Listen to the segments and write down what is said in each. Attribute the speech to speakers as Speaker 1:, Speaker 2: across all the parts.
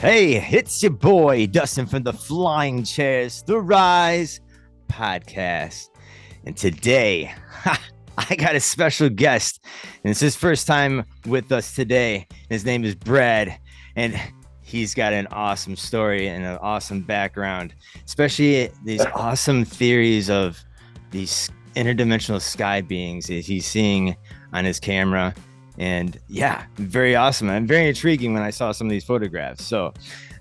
Speaker 1: Hey, it's your boy Dustin from the Flying Chairs, the Rise podcast. And today, I got a special guest, and it's his first time with us today. His name is Brad, and he's got an awesome story and an awesome background, especially these awesome theories of these interdimensional sky beings that he's seeing on his camera. And yeah, very awesome. And very intriguing when I saw some of these photographs. So,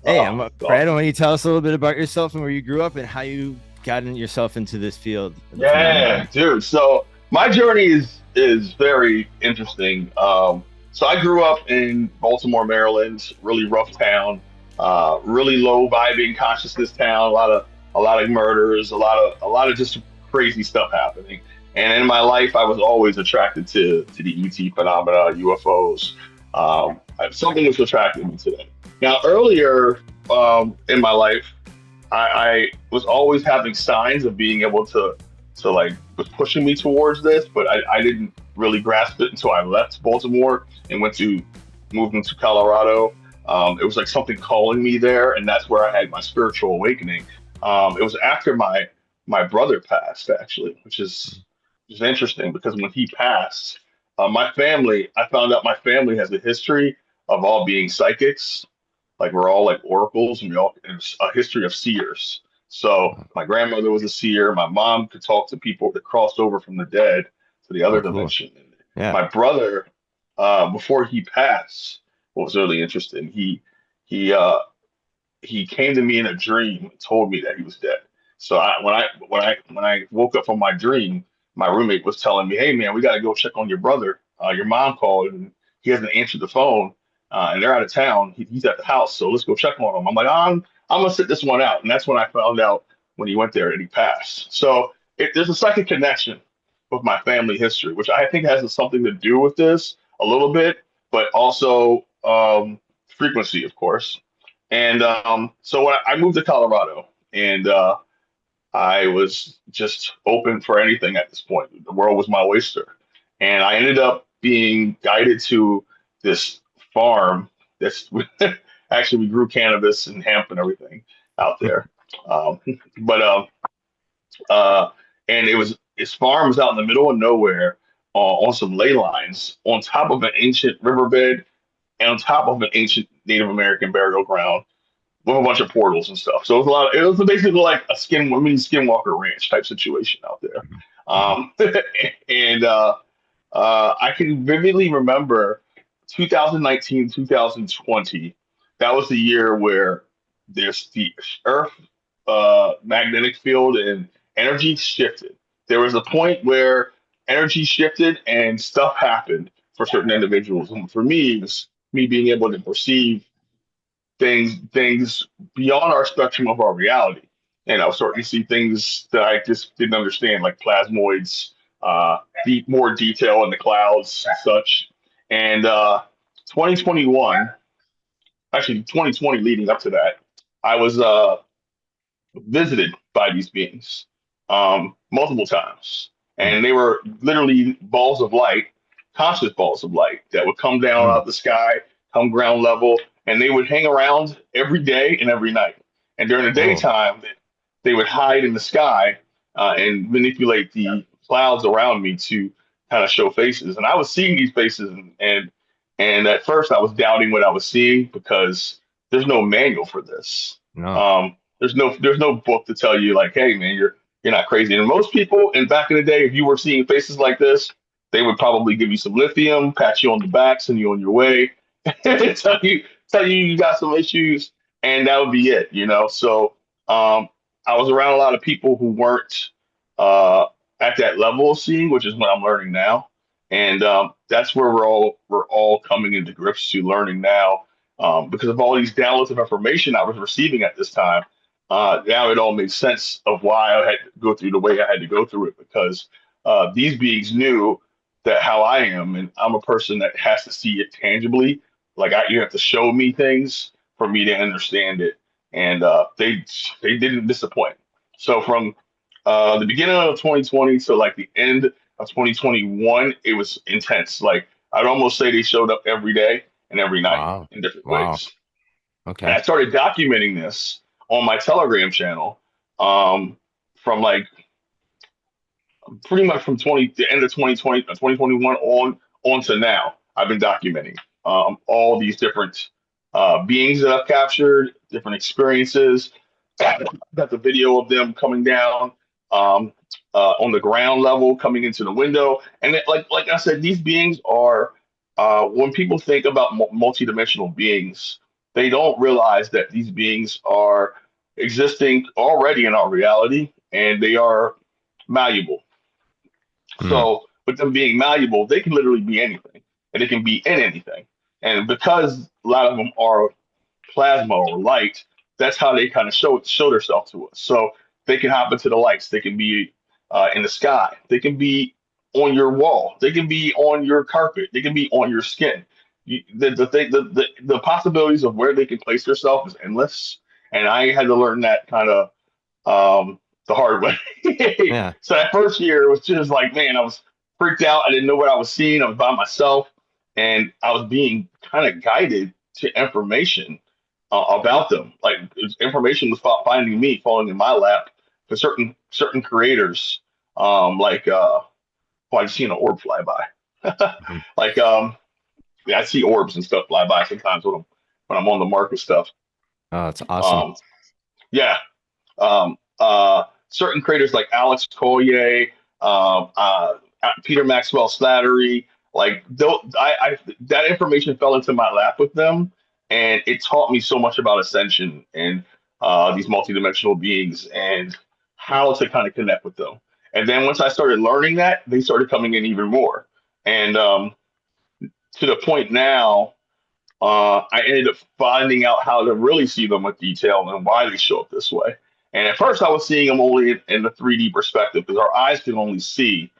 Speaker 1: hey, I'm Brad. Why don't you tell us a little bit about yourself and where you grew up and how you got yourself into this field?
Speaker 2: Yeah, dude. So my journey is very interesting. So I grew up in Baltimore, Maryland, really rough town, really low vibing consciousness town. A lot of murders, a lot of just crazy stuff happening. And in my life, I was always attracted to the ET phenomena, UFOs. Something was attracted me to that. Now, earlier in my life, I was always having signs of being able to like was pushing me towards this, but I didn't really grasp it until I left Baltimore and moved into Colorado. It was like something calling me there, and that's where I had my spiritual awakening. It was after my brother passed, actually, which is interesting because when he passed, I found out my family has a history of all being psychics. Like we're all like oracles, and we all it's a history of seers. So my grandmother was a seer. My mom could talk to people that crossed over from the dead to the
Speaker 1: Oh,
Speaker 2: other
Speaker 1: cool.
Speaker 2: dimension. And
Speaker 1: Yeah.
Speaker 2: my brother, before he passed, what was really interesting, he he came to me in a dream and told me that he was dead. So when I woke up from my dream, my roommate was telling me, "Hey man, we got to go check on your brother. Your mom called and he hasn't answered the phone, and they're out of town. He's at the house, so let's go check on him." I'm like, I'm gonna sit this one out, and that's when I found out when he went there and he passed. So there's a second connection with my family history, which I think has something to do with this a little bit, but also frequency, of course. And so when I moved to Colorado, and I was just open for anything at this point. The world was my oyster, and I ended up being guided to this farm. That's actually we grew cannabis and hemp and everything out there. Um, but uh, and his farm was out in the middle of nowhere on some ley lines on top of an ancient riverbed and on top of an ancient Native American burial ground with a bunch of portals and stuff. So it was basically like a mini Skinwalker Ranch type situation out there. Um, and I can vividly remember 2019, 2020. That was the year where there's the Earth magnetic field and energy shifted. There was a point where energy shifted and stuff happened for certain individuals. And for me, it was me being able to perceive things beyond our spectrum of our reality. And I was starting to see things that I just didn't understand, like plasmoids, more detail in the clouds and such. And 2021, actually 2020 leading up to that, I was visited by these beings multiple times. And they were literally balls of light, conscious balls of light that would come down out of the sky, come ground level, and they would hang around every day and every night. And during the
Speaker 1: Whoa.
Speaker 2: daytime, they would hide in the sky and manipulate the clouds around me to kind of show faces. And I was seeing these faces, and at first I was doubting what I was seeing because there's no manual for this.
Speaker 1: No.
Speaker 2: There's no book to tell you like, hey man, you're not crazy. And most people, and back in the day, if you were seeing faces like this, they would probably give you some lithium, pat you on the back, send you on your way, tell you you got some issues, and that would be it. So I was around a lot of people who weren't uh, at that level of seeing, which is what I'm learning now, and that's where we're all coming into grips to learning now, because of all these downloads of information I was receiving at this time. Now it all makes sense of why I had to go through the way I had to go through it because these beings knew that how I am, and I'm a person that has to see it tangibly. Like you have to show me things for me to understand it, and they didn't disappoint. So from the beginning of 2020 to like the end of 2021, it was intense. Like I'd almost say they showed up every day and every night
Speaker 1: Wow.
Speaker 2: in different
Speaker 1: Wow.
Speaker 2: ways.
Speaker 1: Okay.
Speaker 2: And I started documenting this on my Telegram channel, um, from like pretty much from the end of 2020, 2021 on to now. I've been documenting all these different beings that I've captured, different experiences. Got the video of them coming down, um, on the ground level, coming into the window, and like I said, these beings are, when people think about multidimensional beings, they don't realize that these beings are existing already in our reality, and they are malleable.
Speaker 1: Mm.
Speaker 2: So with them being malleable, they can literally be anything, and it can be in anything. And because a lot of them are plasma or light, that's how they kind of show themselves to us. So they can hop into the lights. They can be in the sky. They can be on your wall. They can be on your carpet. They can be on your skin. The possibilities of where they can place themselves is endless. And I had to learn that kind of, the hard way.
Speaker 1: Yeah.
Speaker 2: So that first year it was just like, man, I was freaked out. I didn't know what I was seeing. I was by myself, and I was being kind of guided to information about them. Like information was finding me, falling in my lap for certain creators. Like oh, I just seen an orb fly by.
Speaker 1: Mhm.
Speaker 2: Like yeah, I see orbs and stuff fly by sometimes when I'm on the market stuff.
Speaker 1: Oh, it's awesome.
Speaker 2: Um, yeah, certain creators like Alex Collier, Peter Maxwell Slattery, like that information fell into my lap with them, and it taught me so much about ascension and these multidimensional beings and how to kind of connect with them. And then once I started learning that, they started coming in even more, and to the point now I ended up finding out how to really see them with detail and why they show up this way. And at first, I was seeing them only in the 3D perspective because our eyes can only see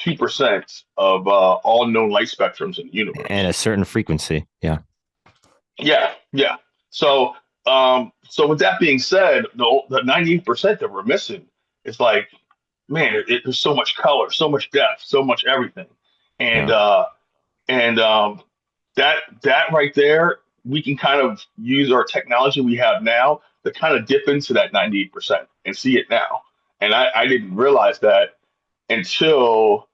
Speaker 2: 2% of all known light spectrums in the
Speaker 1: And
Speaker 2: universe.
Speaker 1: a certain frequency. Yeah.
Speaker 2: Yeah, yeah. So, so with that being said, the 98% that we're missing is like, man, there's so much color, so much depth, so much everything, and
Speaker 1: Yeah.
Speaker 2: and that right there, we can kind of use our technology we have now to kind of dip into that 98% and see it now. And I didn't realize that until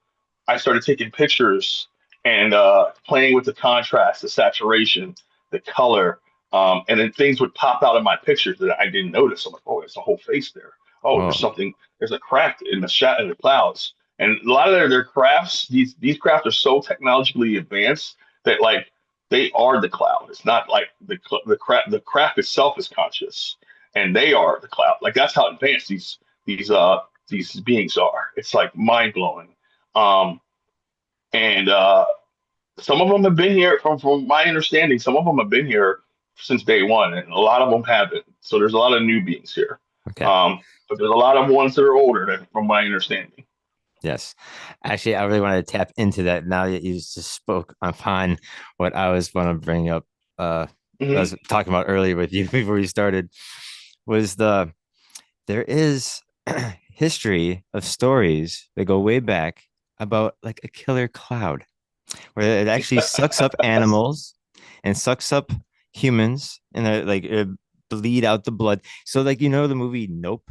Speaker 2: I started taking pictures and playing with the contrast, the saturation, the color, and then things would pop out of my pictures that I didn't notice. I'm like, oh, there's a whole face there. Oh, there's
Speaker 1: Well,
Speaker 2: something. There's a crack in the in the clouds. And a lot of their crafts, these crafts are so technologically advanced that like they are the cloud. It's not like the craft itself is conscious, and they are the cloud. Like that's how advanced these these beings are. It's like mind blowing. Um, and some of them have been here from my understanding. Some of them have been here since day one, and a lot of them haven't. So there's a lot of new beings here.
Speaker 1: okay.
Speaker 2: But there's a lot of ones that are older, from my understanding.
Speaker 1: Yes. Actually, I really wanted to tap into that now that you just spoke upon what I was going to bring up. I
Speaker 2: Hmm.
Speaker 1: was talking about earlier with you before we started was there is history of stories that go way back about like a killer cloud where it actually sucks up animals and sucks up humans and bleed out the blood. So like the movie Nope.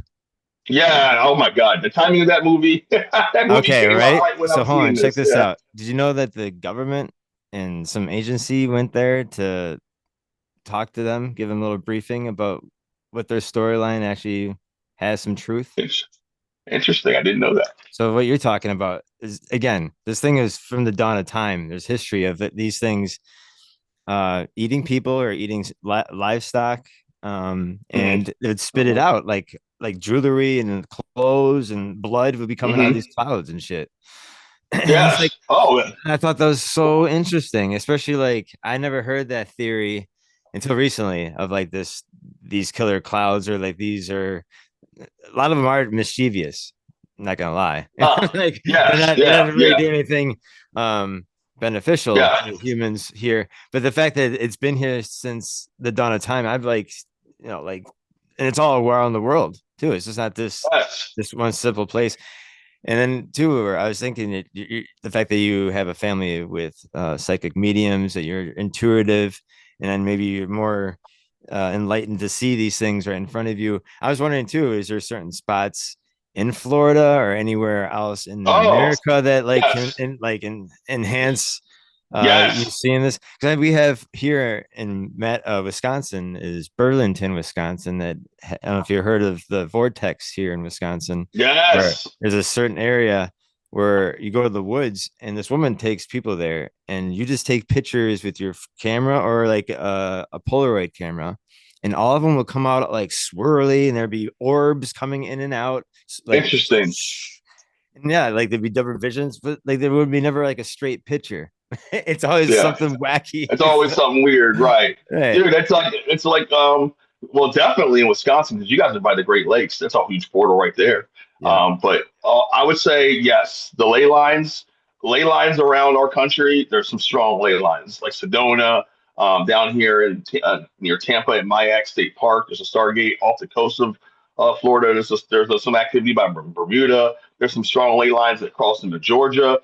Speaker 2: Yeah. Oh my God, the timing of that movie. That movie
Speaker 1: Okay,
Speaker 2: came out
Speaker 1: right.
Speaker 2: right when I
Speaker 1: So
Speaker 2: was
Speaker 1: hold on,
Speaker 2: seeing
Speaker 1: check
Speaker 2: this.
Speaker 1: this
Speaker 2: Yeah.
Speaker 1: out. Did you know that the government and some agency went there to talk to them, give them a little briefing about what their storyline actually has some truth?
Speaker 2: Interesting. I didn't know that.
Speaker 1: So what you're talking about is again, this thing is from the dawn of time. There's history of these things eating people or eating livestock,
Speaker 2: Hmm.
Speaker 1: and it would spit it out like jewelry and clothes and blood would be coming out of
Speaker 2: Hmm.
Speaker 1: these clouds and shit. And it's like
Speaker 2: Yes. Oh, yeah.
Speaker 1: I thought that was so interesting, especially like I never heard that theory until recently of like these killer clouds or like these are a lot of them are mischievous. I'm not gonna lie. Like
Speaker 2: Yes.
Speaker 1: they're
Speaker 2: Yeah.
Speaker 1: not really
Speaker 2: Yeah.
Speaker 1: doing anything beneficial
Speaker 2: Yeah.
Speaker 1: to humans here. But the fact that it's been here since the dawn of time, I've like like and it's all around the world too. It's just not
Speaker 2: Yes.
Speaker 1: this one simple place. And then too, I was thinking that the fact that you have a family with psychic mediums, that you're intuitive, and then maybe you're more. enlightened to see these things right in front of you. I was wondering too, is there certain spots in Florida or anywhere else in
Speaker 2: Oh,
Speaker 1: America that like can
Speaker 2: yes,
Speaker 1: enhance you
Speaker 2: yes,
Speaker 1: seeing this? Because we have here in Wisconsin is Burlington, Wisconsin. That I don't know if you heard of the vortex here in Wisconsin, where
Speaker 2: yes.
Speaker 1: there's a certain area where you go to the woods and this woman takes people there and you just take pictures with your camera or like a Polaroid camera and all of them will come out like swirly and there'd be orbs coming in and out like
Speaker 2: Interesting.
Speaker 1: and yeah, like there'd be double visions, but like there would be never like a straight picture. It's always
Speaker 2: Yeah.
Speaker 1: something wacky.
Speaker 2: It's always something weird, right?
Speaker 1: Right.
Speaker 2: Dude, it's like well, definitely in Wisconsin because you guys are by the Great Lakes. That's a huge portal right there.
Speaker 1: Yeah.
Speaker 2: But I would say yes, the ley lines around our country. There's some strong ley lines like Sedona, down here near Tampa at Mayak State Park. There's a Stargate off the coast of Florida. Some activity by Bermuda. There's some strong ley lines that cross into Georgia.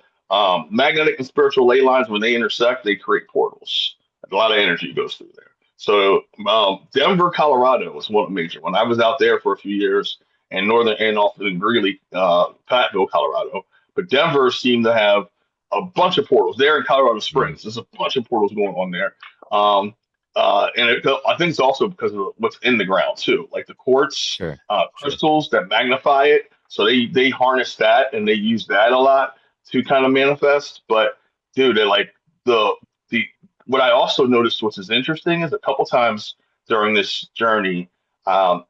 Speaker 2: Magnetic and spiritual ley lines, when they intersect, they create portals. A lot of energy goes through there. So Denver, Colorado was one major. When I was out there for a few years, and northern and off in Greeley, Platteville, Colorado, but Denver seemed to have a bunch of portals. There in Colorado
Speaker 1: Mm,
Speaker 2: Springs, there's a bunch of portals going on there. Um, I think it's also because of what's in the ground too, like the quartz
Speaker 1: sure. Sure.
Speaker 2: crystals that magnify it. So they harness that and they use that a lot to kind of manifest. But dude, they're like the what I also noticed, which is interesting, is a couple times during this journey, um,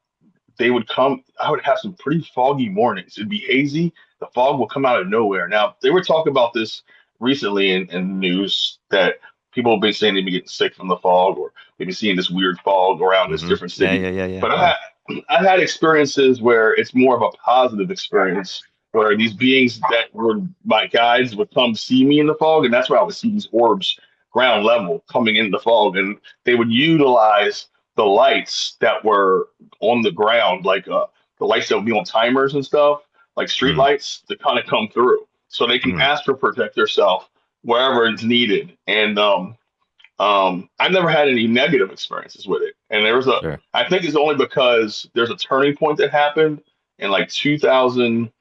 Speaker 2: they would come. I would have some pretty foggy mornings. It'd be hazy. The fog will come out of nowhere. Now they were talking about this recently in the news that people have been saying they've been getting sick from the fog, or they've been seeing this weird fog around this different
Speaker 1: Yeah,
Speaker 2: city.
Speaker 1: yeah, yeah, yeah,
Speaker 2: But
Speaker 1: yeah.
Speaker 2: I've had experiences where it's more of a positive experience, where these beings that were my guides would come see me in the fog, and that's where I would see these orbs ground level coming in the fog, and they would utilize the lights that were on the ground, like the lights that would be on timers and stuff, like street
Speaker 1: Mm,
Speaker 2: lights, to kind of come through, so they can
Speaker 1: mm,
Speaker 2: astro protect yourself wherever it's needed. And I never had any negative experiences with it. And
Speaker 1: sure.
Speaker 2: I think it's only because there's a turning point that happened in like 2000,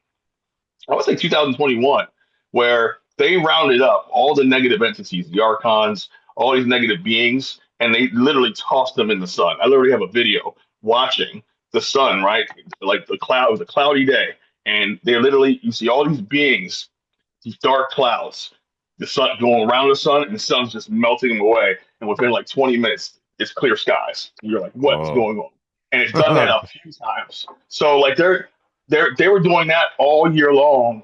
Speaker 2: I would say 2021, where they rounded up all the negative entities, the archons, all these negative beings, and they literally tossed them in the sun. I literally have a video watching the sun, right? Like the cloud, it was a cloudy day, and they literally, you see all these beings, these dark clouds, the sun going around the sun, and the sun's just melting them away. And within like 20 minutes, it's clear skies. And you're like, what's
Speaker 1: Whoa.
Speaker 2: going on? And it's done that a few times. So like they were doing that all year long,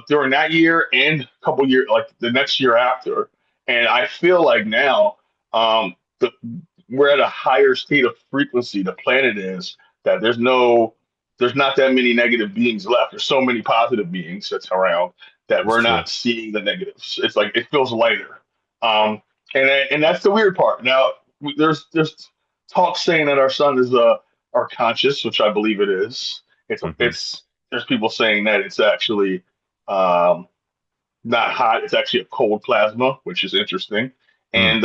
Speaker 2: during that year and a couple years, like the next year after. And I feel like now, we're at a higher state of frequency. The planet is that there's not that many negative beings left. There's so many positive beings that's around that
Speaker 1: That's
Speaker 2: we're
Speaker 1: true.
Speaker 2: not seeing the negatives. It's like it feels lighter. Um, and that's the weird part. Now there's talk saying that our sun is our conscious, which I believe it is.
Speaker 1: Hmm.
Speaker 2: It's there's people saying that it's actually um, not hot. It's actually a cold plasma, which is interesting.
Speaker 1: Mm,
Speaker 2: And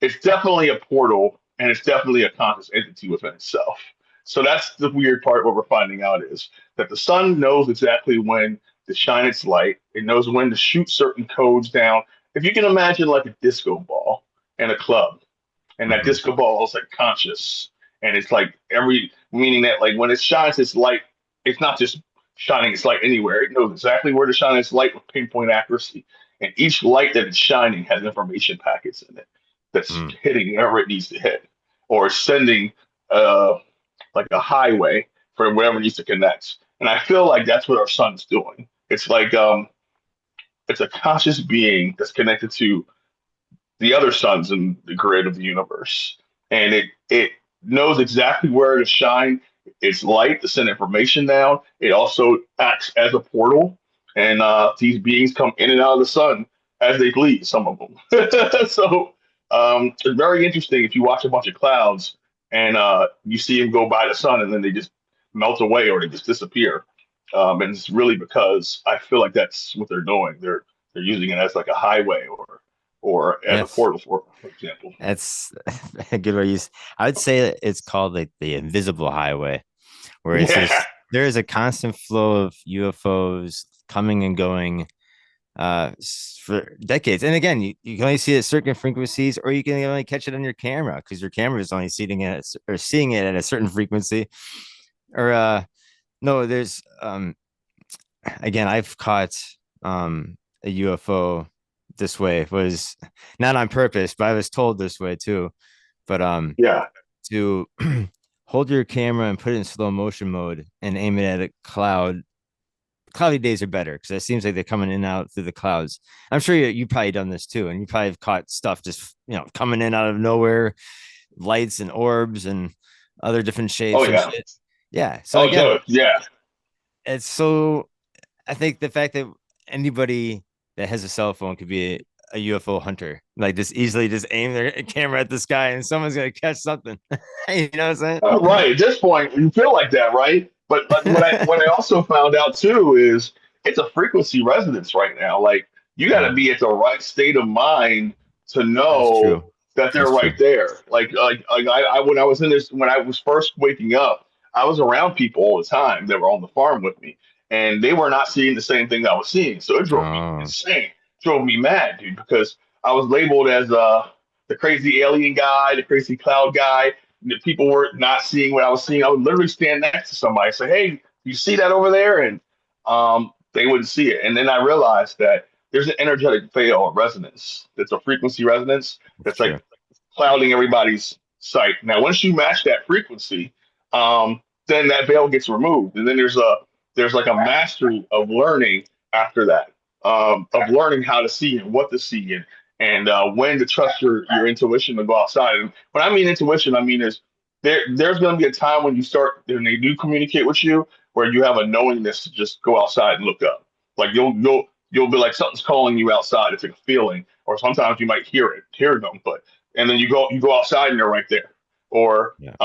Speaker 2: it's definitely a portal, and it's definitely a conscious entity within itself. So that's the weird part. What we're finding out is that the sun knows exactly when to shine its light. It knows when to shoot certain codes down. If you can imagine like a disco ball and a club, and that
Speaker 1: hmm.
Speaker 2: disco ball is like conscious, and it's like every meaning that like when it shines its light, it's not just shining its light anywhere. It knows exactly where to shine its light with pinpoint accuracy, and each light that it's shining has information packets in it that's
Speaker 1: Mm,
Speaker 2: hitting wherever it needs to hit, or sending uh like a highway for wherever it needs to connect. And I feel like that's what our sun's doing. It's like it's a conscious being that's connected to the other suns in the grid of the universe, and it knows exactly where to shine its light to send information down. It also acts as a portal, and these beings come in and out of the sun as they please. Some of them. So it's very interesting if you watch a bunch of clouds and you see them go by the sun and then they just melt away or they just disappear. And it's really because I feel like that's what they're doing. They're using it as like a highway or or as a
Speaker 1: That's
Speaker 2: portal, for example.
Speaker 1: that's a good way to use. I would say it's called like the invisible highway, where it's
Speaker 2: Yeah.
Speaker 1: just there is a constant flow of UFOs coming and going for decades. And again, you can only see it at certain frequencies, or you can only catch it on your camera because your camera is only seeing it at a certain frequency. Or no, there's again, I've caught a UFO this way. It was not on purpose, but I was told this way too. But
Speaker 2: Yeah.
Speaker 1: to hold your camera and put it in slow motion mode and aim it at a cloud. Cloudy days are better because it seems like they're coming in and out through the clouds. I'm sure you probably done this too, and you probably have caught stuff just coming in out of nowhere, lights and orbs and other different
Speaker 2: Oh
Speaker 1: shapes and
Speaker 2: yeah.
Speaker 1: shit. Yeah. So
Speaker 2: Oh
Speaker 1: again,
Speaker 2: no. Yeah.
Speaker 1: it's so I think the fact that anybody that has a cell phone could be a UFO hunter, like just easily just aim their camera at the sky and someone's gonna catch something. You know what I'm
Speaker 2: Right. At this point, you feel like that, right? But
Speaker 1: saying?
Speaker 2: what I also found out too is it's a frequency resonance right now. Like you got to
Speaker 1: Mm,
Speaker 2: be at the right state of mind to
Speaker 1: that's
Speaker 2: know
Speaker 1: true.
Speaker 2: that they're
Speaker 1: That's
Speaker 2: right
Speaker 1: true.
Speaker 2: there. I when I was in this when I was first waking up, I was around people all the time that were on the farm with me, and they were not seeing the same thing I was seeing. So it drove me
Speaker 1: Oh,
Speaker 2: insane, drove me mad, dude, because I was labeled as the crazy alien guy, the crazy cloud guy. The people were not seeing what I was seeing. I would literally stand next to somebody and say, "Hey, you see that over there?" And they wouldn't see it. And then I realized that there's an energetic veil or resonance. That's a frequency resonance
Speaker 1: that's
Speaker 2: that's like
Speaker 1: true.
Speaker 2: clouding everybody's sight. Now, once you match that frequency, then that veil gets removed, and then there's like a mastery of learning after that, of learning how to see and what to see and when to trust your intuition to go outside. And when I mean intuition, I mean is there's going to be a time when you start when they do communicate with you where you have a knowingness to just go outside and look up. Like you'll be like something's calling you outside. It's like a feeling, or sometimes you might hear them, but and then you go outside and they're right there, or
Speaker 1: Yeah.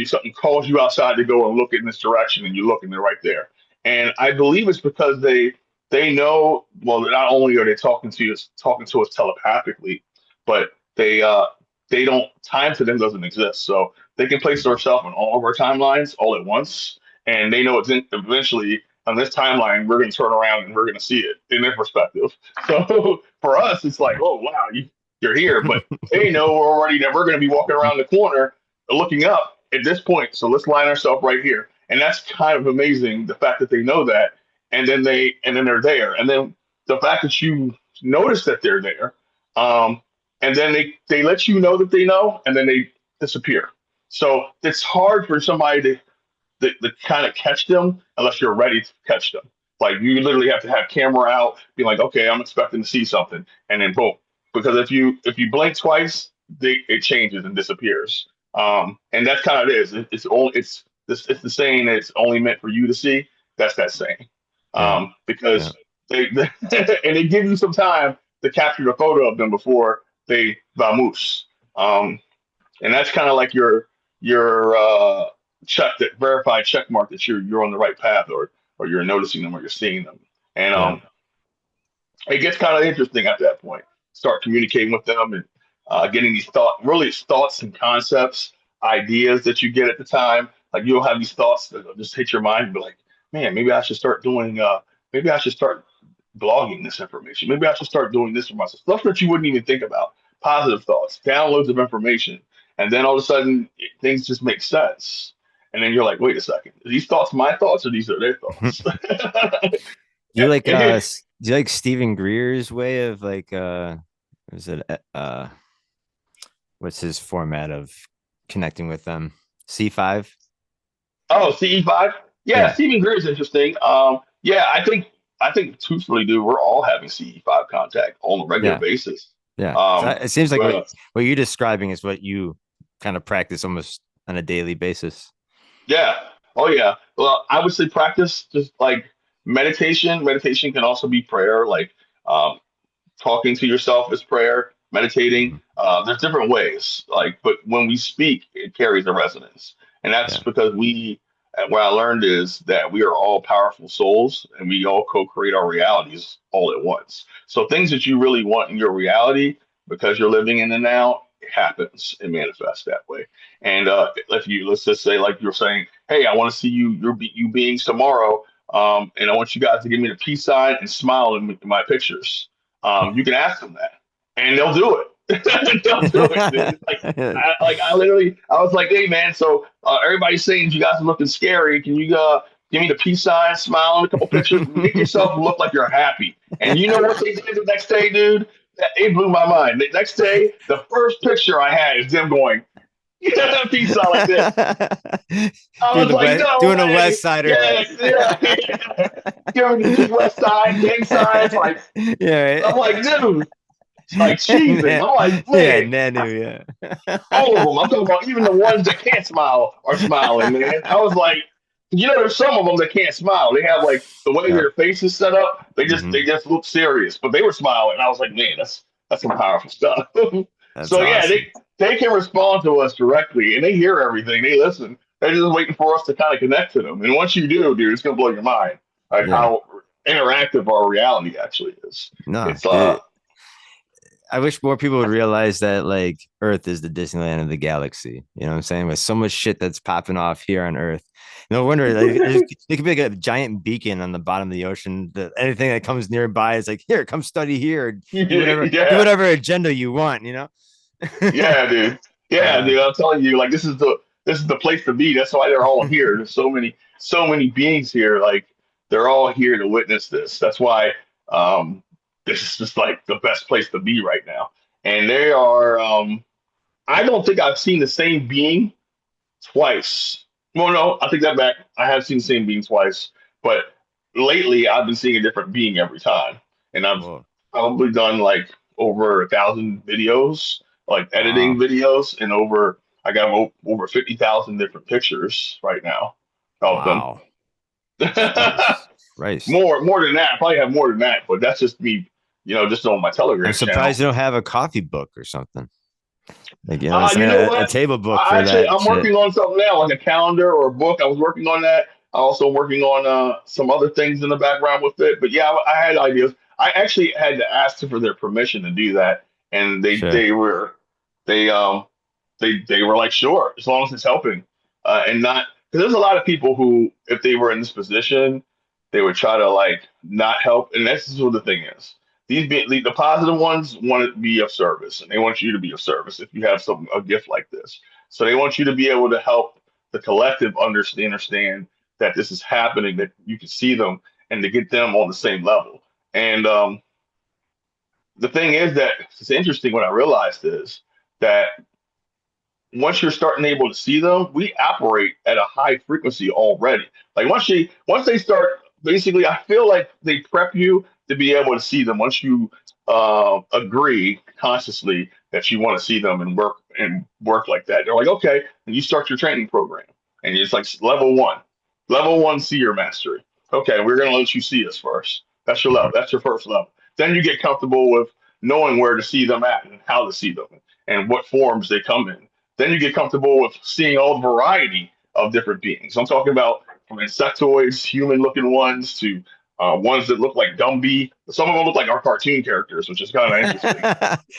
Speaker 2: something calls you outside to go and look in this direction, and you look and they're right there. And I believe it's because they know. Well, not only are they talking to us telepathically, but they don't time to them doesn't exist, so they can place
Speaker 1: Mhm.
Speaker 2: themselves on all of our timelines all at once, and they know eventually on this timeline we're going to turn around and we're going to see it in their perspective. So for us, it's like,
Speaker 1: Yeah.
Speaker 2: oh wow, you're here, but they know we're already that we're going to be walking around the corner looking up at this point. So let's line ourselves right here. And that's kind of amazing, the fact that they know that, and then they're there. And then the fact that you notice that they're there, um, and then they let you know that they know, and then they disappear. So it's hard for somebody to kind of catch them unless you're ready to catch them. Like you literally have to have camera out, be like, okay, I'm expecting to see something, and then boom. Because if you blink twice, it changes and disappears. And that's kind of it is. It's the saying that it's only meant for you to see. That's that saying.
Speaker 1: Yeah. Yeah.
Speaker 2: Because they and they give you some time to capture the photo of them before they vamoose. Um, and that's kind of like your check that verified check mark that you're on the right path, or you're noticing them or you're seeing them. And
Speaker 1: Yeah.
Speaker 2: it gets kind of interesting at that point. Start communicating with them and getting these thoughts and concepts, ideas that you get at the time. Like you'll have these thoughts that just hit your mind and be like, man, maybe I should start doing. Maybe I should start blogging this information. Maybe I should start doing this for myself. Stuff that you wouldn't even think about. Positive thoughts, downloads of information, and then all of a sudden things just make sense. And then you're like, wait a second, are these thoughts my thoughts or these are their thoughts?
Speaker 1: Do you like
Speaker 2: And
Speaker 1: do you like Stephen Greer's way of like is it what's his format of connecting with them? C5?
Speaker 2: oh, CE5. Yeah,
Speaker 1: Yeah.
Speaker 2: Stephen Greer is interesting. Yeah, I think truthfully, dude, we're all having CE5 contact on a regular
Speaker 1: Yeah.
Speaker 2: basis.
Speaker 1: Yeah. So
Speaker 2: Um,
Speaker 1: it seems like
Speaker 2: but
Speaker 1: what you're describing is what you kind of practice almost on a daily basis.
Speaker 2: yeah, oh yeah. Well, I would say practice just like meditation. Meditation can also be prayer. Like um, talking to yourself is prayer, meditating.
Speaker 1: Mhm.
Speaker 2: There's different ways. Like, but when we speak, it carries a resonance, and that's
Speaker 1: Yeah.
Speaker 2: because we, And what I learned is that we are all powerful souls and we all co-create our realities all at once. So things that you really want in your reality, because you're living in the now, it happens and manifests that way. And if you, let's just say, like you're saying, hey, I want to see you beings tomorrow, and I want you guys to give me the peace sign and smile in my pictures. You can ask them that, and they'll do it. They'll do it, dude. I literally, I was like, hey man, so everybody's saying you guys are looking scary. Can you give me the peace sign, smile, and a couple pictures, make yourself look like you're happy? And you know what they did the next day, dude? It blew my mind. The next day, the first picture I had is them going, yeah, peace sign like this. I was like, no
Speaker 1: doing a
Speaker 2: way.
Speaker 1: West Sider.
Speaker 2: Yeah, yeah. Giving the big West Side gang signs. Like,
Speaker 1: Yeah, right.
Speaker 2: I'm like, dude, it's like cheesing. I'm like,
Speaker 1: Yeah,
Speaker 2: man,
Speaker 1: Nanu,
Speaker 2: all of
Speaker 1: yeah.
Speaker 2: them. I'm talking about even the ones that can't smile are smiling, man. I was like, there's some of them that can't smile. They have like the way
Speaker 1: Yep.
Speaker 2: their face is set up.
Speaker 1: Hmm.
Speaker 2: They just look serious, but they were smiling. I was like, man, that's some powerful stuff.
Speaker 1: That's
Speaker 2: So yeah,
Speaker 1: awesome.
Speaker 2: they can respond to us directly, and they hear everything. They listen. They're just waiting for us to kind of connect to them. And once you do, dude, it's gonna blow your mind, like
Speaker 1: Yeah.
Speaker 2: how interactive our reality actually is.
Speaker 1: No,
Speaker 2: It's
Speaker 1: I wish more people would realize that like Earth is the Disneyland of the galaxy. You know what I'm saying? With so much shit that's popping off here on Earth. No wonder like, it could be like a giant beacon on the bottom of the ocean. That anything that comes nearby is like, here, come study here, do
Speaker 2: yeah.
Speaker 1: whatever agenda you want, you know?
Speaker 2: Yeah, dude. Yeah,
Speaker 1: uh
Speaker 2: dude. I'm telling you, like this is the place to be. That's why they're all here. There's so many beings here. Like they're all here to witness this. That's why um this is just like the best place to be right now. And they are I don't think I've seen the same being twice. Well, no, I take that back. I have seen the same being twice, but lately I've been seeing a different being every time. And I've
Speaker 1: Whoa.
Speaker 2: probably done like over 1,000 videos, like editing
Speaker 1: Wow.
Speaker 2: videos, and I got over 50,000 different pictures right now of them.
Speaker 1: Wow. Jesus Christ.
Speaker 2: More than that. I probably have more than that, but that's just me, just on my
Speaker 1: I'm
Speaker 2: Telegram
Speaker 1: surprised
Speaker 2: channel.
Speaker 1: you don't have a coffee book or something. Like, you know, it's
Speaker 2: You
Speaker 1: like
Speaker 2: know
Speaker 1: a
Speaker 2: what?
Speaker 1: table book for that
Speaker 2: I'm
Speaker 1: shit.
Speaker 2: working on something now, like a calendar or a book. I was working on that. I also working on some other things in the background with it. But yeah, I had ideas. I actually had to ask them for their permission to do that, and
Speaker 1: Sure.
Speaker 2: they they were like, sure, as long as it's helping, and not because there's a lot of people who, if they were in this position, they would try to like not help, and that's just what the thing is. The positive ones want to be of service, and they want you to be of service if you have a gift like this. So they want you to be able to help the collective understand that this is happening, that you can see them, and to get them on the same level. And the thing is that it's interesting. What I realized is that once you're starting able to see them, we operate at a high frequency already. Like once they start, basically, I feel like they prep you to be able to see them. Once you agree consciously that you want to see them and work like that, they're like, okay, and you start your training program, and it's like level one seer mastery. Okay, we're gonna let you see us first. That's your level.
Speaker 1: Mhm.
Speaker 2: That's your first level. Then you get comfortable with knowing where to see them at and how to see them and what forms they come in. Then you get comfortable with seeing all the variety of different beings. I'm talking about from insectoids, human-looking ones, to ones that look like Gumby. Some of them look like our cartoon characters, which is kind of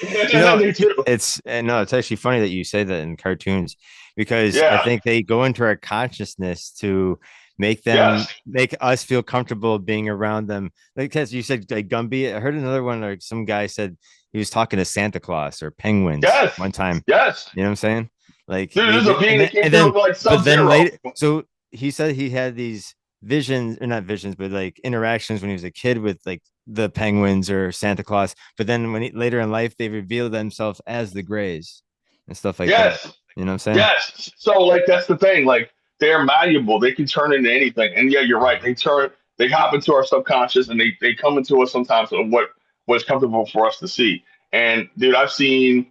Speaker 2: interesting.
Speaker 1: You know,
Speaker 2: They do.
Speaker 1: it's no, it's actually funny that you say that in cartoons because I
Speaker 2: Yeah.
Speaker 1: think they go into our consciousness to
Speaker 2: Yes.
Speaker 1: make us feel comfortable being around them. Like as you said, like Gumby. I heard another one, like some guy said he was talking to Santa Claus or penguins
Speaker 2: Yes.
Speaker 1: one time.
Speaker 2: Yes.
Speaker 1: You know what I'm saying? Like
Speaker 2: Dude, this is a being that came
Speaker 1: and
Speaker 2: through
Speaker 1: then
Speaker 2: with like
Speaker 1: but
Speaker 2: Sub
Speaker 1: then
Speaker 2: Zero.
Speaker 1: later, so he said he had these visions or not visions, but like interactions when he was a kid with like the penguins or Santa Claus. But then later in life, they reveal themselves as the Greys and stuff like that.
Speaker 2: Yes.
Speaker 1: You know what I'm saying?
Speaker 2: Yes. So like that's the thing. Like they're malleable. They can turn into anything. And yeah, you're right. They hop into our subconscious and they come into us sometimes of what's comfortable for us to see. And dude, I've seen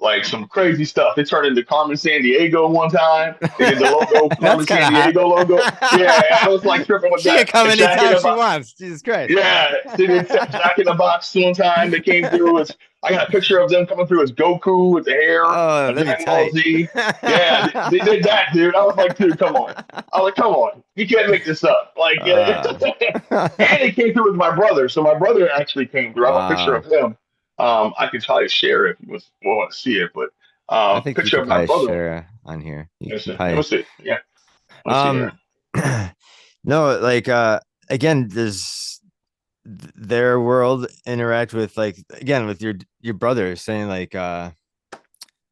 Speaker 2: like some crazy stuff. They turned into Carmen San Diego one time. They did the logo,
Speaker 1: That's
Speaker 2: Carmen
Speaker 1: kind
Speaker 2: San
Speaker 1: of hot.
Speaker 2: Diego logo. Yeah, I was like tripping with
Speaker 1: She
Speaker 2: that.
Speaker 1: can come
Speaker 2: And Jack in
Speaker 1: anytime
Speaker 2: the
Speaker 1: she
Speaker 2: Box.
Speaker 1: wants. Jesus Christ.
Speaker 2: Yeah, they did Jack in the Box one time. They came through. I got a picture of them coming through as Goku with the hair
Speaker 1: Oh,
Speaker 2: of
Speaker 1: that'd be
Speaker 2: Dragon Ball
Speaker 1: tight.
Speaker 2: Z. Yeah, they did that, dude. I was like, dude, come on. I was like, come on. You can't make this up. Like,
Speaker 1: uh,
Speaker 2: and it came through with my brother. So my brother actually came through. I have a picture
Speaker 1: wow.
Speaker 2: of him. I could probably share it if you want to see it, but
Speaker 1: I think you
Speaker 2: picture
Speaker 1: could
Speaker 2: of my
Speaker 1: probably
Speaker 2: brother.
Speaker 1: share on here. You
Speaker 2: Let
Speaker 1: can
Speaker 2: me
Speaker 1: probably
Speaker 2: see. Yeah, let me see
Speaker 1: um
Speaker 2: here.
Speaker 1: no, like again, there's their world interact with like again with your brother saying like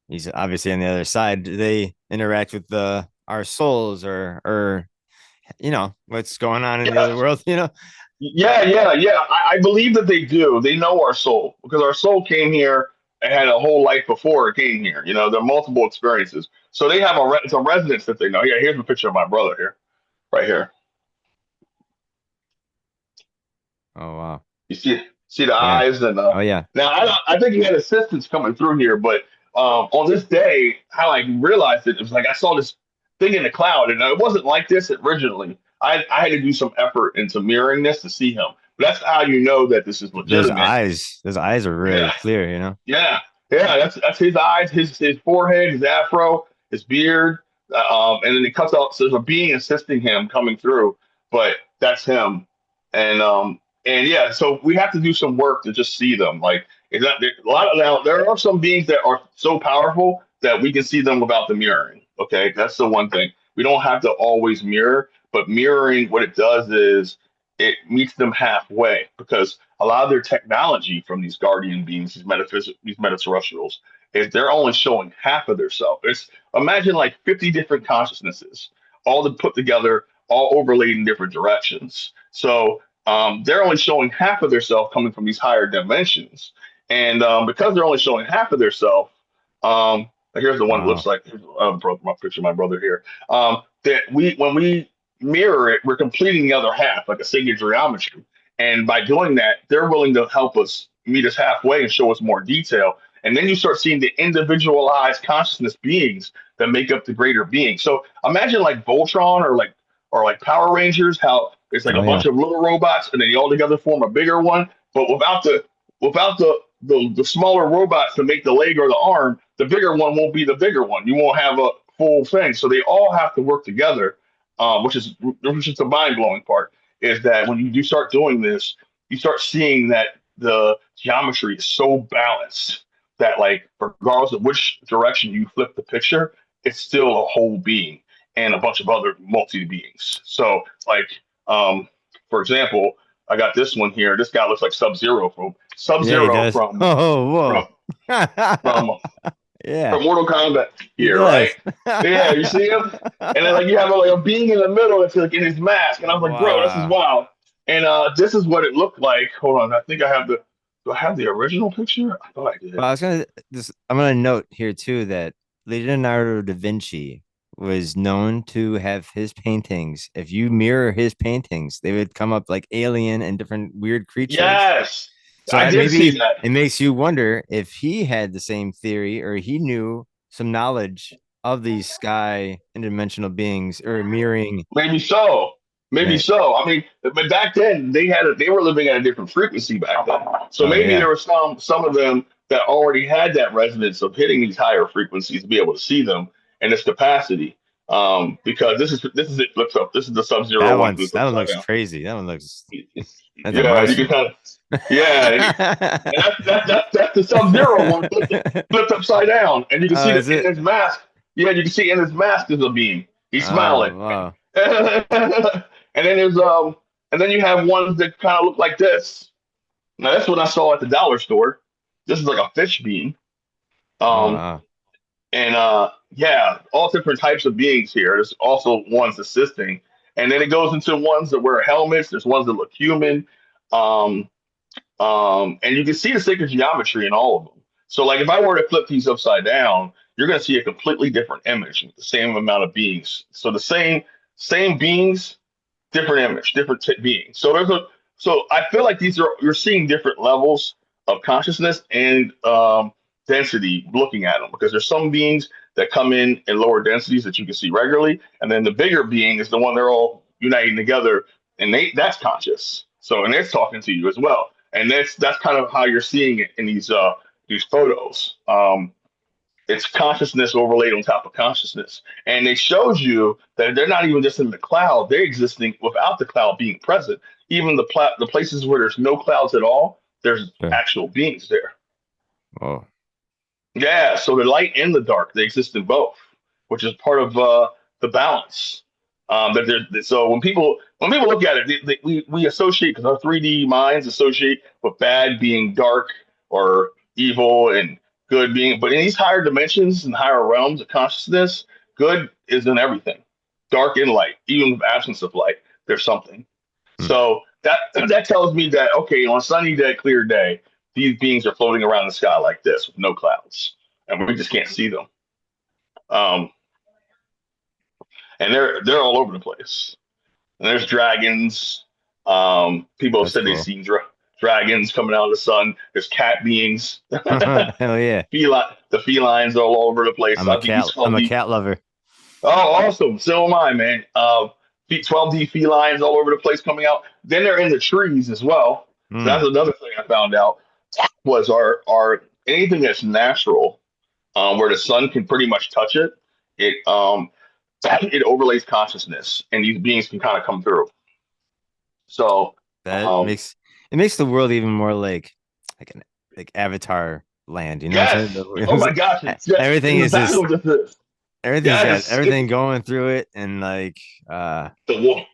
Speaker 1: he's obviously on the other side. They interact with the our souls or what's going on in the other
Speaker 2: Yeah,
Speaker 1: world,
Speaker 2: yeah. I believe that they do. They know our soul because our soul came here and had a whole life before it came here. You know, there are multiple experiences. So they have it's a residence that they know. Yeah, here's a picture of my brother here, right here.
Speaker 1: Oh wow.
Speaker 2: You see the
Speaker 1: Yeah.
Speaker 2: eyes and
Speaker 1: Oh yeah.
Speaker 2: now I think he had assistants coming through here, but on this day, how I realized it was like I saw this thing in the cloud, and it wasn't like this originally. I had to do some effort into mirroring this to see him. But that's how you know that this is legitimate.
Speaker 1: Those eyes are really
Speaker 2: Yeah,
Speaker 1: clear.
Speaker 2: yeah, yeah. That's his eyes, his forehead, his afro, his beard, and then it cuts off. So there's a being assisting him coming through, but that's him, and yeah. So we have to do some work to just see them. Like is that a lot of now there are some beings that are so powerful that we can see them without the mirroring. Okay, that's the one thing. We don't have to always mirror, but mirroring what it does is it meets them halfway because a lot of their technology from these guardian beings, these metaterrestrials, is they're only showing half of their self. It's imagine like 50 different consciousnesses, all put together, all overlaid in different directions. So they're only showing half of their self coming from these higher dimensions, and because they're only showing half of their self, here's the one that looks
Speaker 1: Wow.
Speaker 2: like my picture of my brother here. That we when we mirror it, we're completing the other half, like a sacred geometry. And by doing that, they're willing to help us meet us halfway and show us more detail. And then you start seeing the individualized consciousness beings that make up the greater being. So imagine like Voltron or like Power Rangers, how it's like
Speaker 1: Oh
Speaker 2: a bunch
Speaker 1: yeah.
Speaker 2: of little robots and then they all together form a bigger one. But without the smaller robots to make the leg or the arm, the bigger one won't be the bigger one. You won't have a full thing. So they all have to work together, which is the mind blowing part. Is that when you do start doing this, you start seeing that the geometry is so balanced that like regardless of which direction you flip the picture, it's still a whole being and a bunch of other multi beings. So like for example, I got this one here. This guy looks like Sub Zero from Sub
Speaker 1: Yeah, he
Speaker 2: Zero
Speaker 1: does. Oh,
Speaker 2: from
Speaker 1: whoa.
Speaker 2: from
Speaker 1: Yeah,
Speaker 2: from Mortal Kombat
Speaker 1: he
Speaker 2: here, right?
Speaker 1: does.
Speaker 2: Yeah, you see him, and then like you have like a being in the middle that's like in his mask, and I was like, bro, this is
Speaker 1: Wow.
Speaker 2: wild. And this is what it looked like. Hold on, I think I have the. Do I have the original picture? I thought I
Speaker 1: Well,
Speaker 2: did.
Speaker 1: I was gonna just I'm gonna note here too that Leonardo da Vinci was known to have his paintings. If you mirror his paintings, they would come up like alien and different weird creatures.
Speaker 2: Yes, I
Speaker 1: So
Speaker 2: did see
Speaker 1: maybe
Speaker 2: that.
Speaker 1: it makes you wonder if he had the same theory or he knew some knowledge of these sky interdimensional beings or mirroring
Speaker 2: Maybe so. Maybe
Speaker 1: that.
Speaker 2: so. I mean, but back then they were living at a different frequency back then. So
Speaker 1: Oh
Speaker 2: maybe there
Speaker 1: yeah.
Speaker 2: were some of them that already had that resonance of hitting these higher frequencies to be able to see them in this capacity. Because this is it flips up. This is the Sub Zero one flips
Speaker 1: That one
Speaker 2: upside
Speaker 1: looks
Speaker 2: down.
Speaker 1: crazy. That one looks that's a
Speaker 2: Yeah, you can
Speaker 1: Martian.
Speaker 2: kind of yeah, and that's the Sub Zero one flipped upside down, and you can see
Speaker 1: Oh,
Speaker 2: that
Speaker 1: is
Speaker 2: in
Speaker 1: it?
Speaker 2: his mask. Yeah, you can see in his mask is a beam. He's smiling.
Speaker 1: Oh, wow.
Speaker 2: And then there's and then you have ones that kind of look like this. Now that's what I saw at the dollar store. This is like a fish bean.
Speaker 1: Oh,
Speaker 2: Um
Speaker 1: wow.
Speaker 2: and yeah, all different types of beings here. There's also ones assisting. And then it goes into ones that wear helmets, there's ones that look human. Um and you can see the sacred geometry in all of them. So like if I were to flip these upside down, you're gonna see a completely different image with the same amount of beings. So the same beings, different image, different being. So I feel like these are you're seeing different levels of consciousness, and density looking at them, because there's some beings that come in lower densities that you can see regularly, and then the bigger being is the one they're all uniting together, and that's conscious. So and it's talking to you as well, and that's kind of how you're seeing it in these photos. It's consciousness overlaid on top of consciousness, and it shows you that they're not even just in the cloud; they're existing without the cloud being present. Even the places where there's no clouds at all, there's
Speaker 1: Sure.
Speaker 2: actual beings there.
Speaker 1: Oh,
Speaker 2: Yeah, so the light and the dark, they exist in both, which is part of the balance. So when people look at it, we associate, because our 3D minds associate with bad being dark or evil and good being, but in these higher dimensions and higher realms of consciousness, good is in everything, dark and light, even with absence of light, there's something.
Speaker 1: hmm.
Speaker 2: So that tells me that, okay, on a sunny day, clear day, these beings are floating around the sky like this with no clouds, and we just can't see them. Um, and they're all over the place. And there's dragons. People have
Speaker 1: That's
Speaker 2: said they've
Speaker 1: cool.
Speaker 2: seen dragons coming out of the sun. There's cat beings.
Speaker 1: Hell yeah.
Speaker 2: The felines are all over the place.
Speaker 1: I'm a
Speaker 2: I think
Speaker 1: cat.
Speaker 2: these
Speaker 1: I'm
Speaker 2: 12
Speaker 1: a
Speaker 2: D.
Speaker 1: cat lover.
Speaker 2: Oh, awesome. So am I, man. 12D felines all over the place coming out. Then they're in the trees as well. So that's
Speaker 1: Mm,
Speaker 2: another thing I found out was our anything that's natural, where the sun can pretty much touch it, it it overlays consciousness, and these beings can kind of come through. So,
Speaker 1: that
Speaker 2: um,
Speaker 1: makes it makes the world even more like an like Avatar land. You know what I'm
Speaker 2: yes. Oh my
Speaker 1: saying?
Speaker 2: gosh, it's
Speaker 1: Everything is
Speaker 2: exactly
Speaker 1: just
Speaker 2: what this is.
Speaker 1: everything's got
Speaker 2: Yes,
Speaker 1: everything going through it, and like
Speaker 2: the wolf.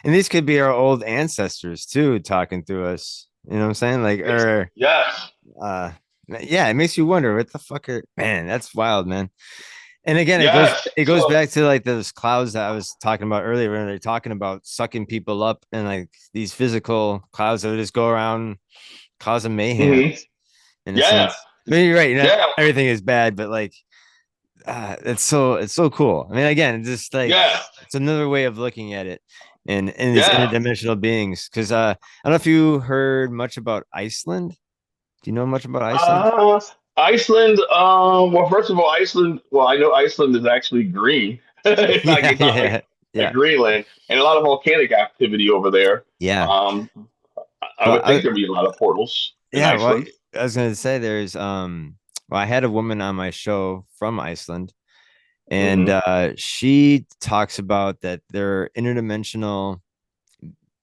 Speaker 1: and these could be our old ancestors too talking through us. You know what I'm saying? Like or
Speaker 2: Yes,
Speaker 1: uh yeah, it makes you wonder what the fuck are man, that's wild, man. And again,
Speaker 2: yes.
Speaker 1: it goes
Speaker 2: So,
Speaker 1: back to like those clouds that I was talking about earlier when they're talking about sucking people up and like these physical clouds that just go around causing mayhem
Speaker 2: mhm.
Speaker 1: in a
Speaker 2: Yeah,
Speaker 1: sense. I mean, you're right, not
Speaker 2: yeah,
Speaker 1: everything is bad, but like it's so cool. I mean, again, it's just like
Speaker 2: yeah,
Speaker 1: it's another way of looking at it in these
Speaker 2: yeah.
Speaker 1: interdimensional beings. Because I don't know if you heard much about Iceland. Do you know much about Iceland?
Speaker 2: Uh, Iceland. Well, first of all, Iceland. Well, I know Iceland is actually green.
Speaker 1: Yeah,
Speaker 2: It's not
Speaker 1: yeah,
Speaker 2: like
Speaker 1: yeah.
Speaker 2: Greenland, and a lot of volcanic activity over there.
Speaker 1: Yeah.
Speaker 2: Um, I
Speaker 1: Well,
Speaker 2: would think there'd be a lot of portals in
Speaker 1: yeah, well,
Speaker 2: Iceland.
Speaker 1: I was gonna say there's well, I had a woman on my show from Iceland, and
Speaker 2: Hmm.
Speaker 1: she talks about that there are interdimensional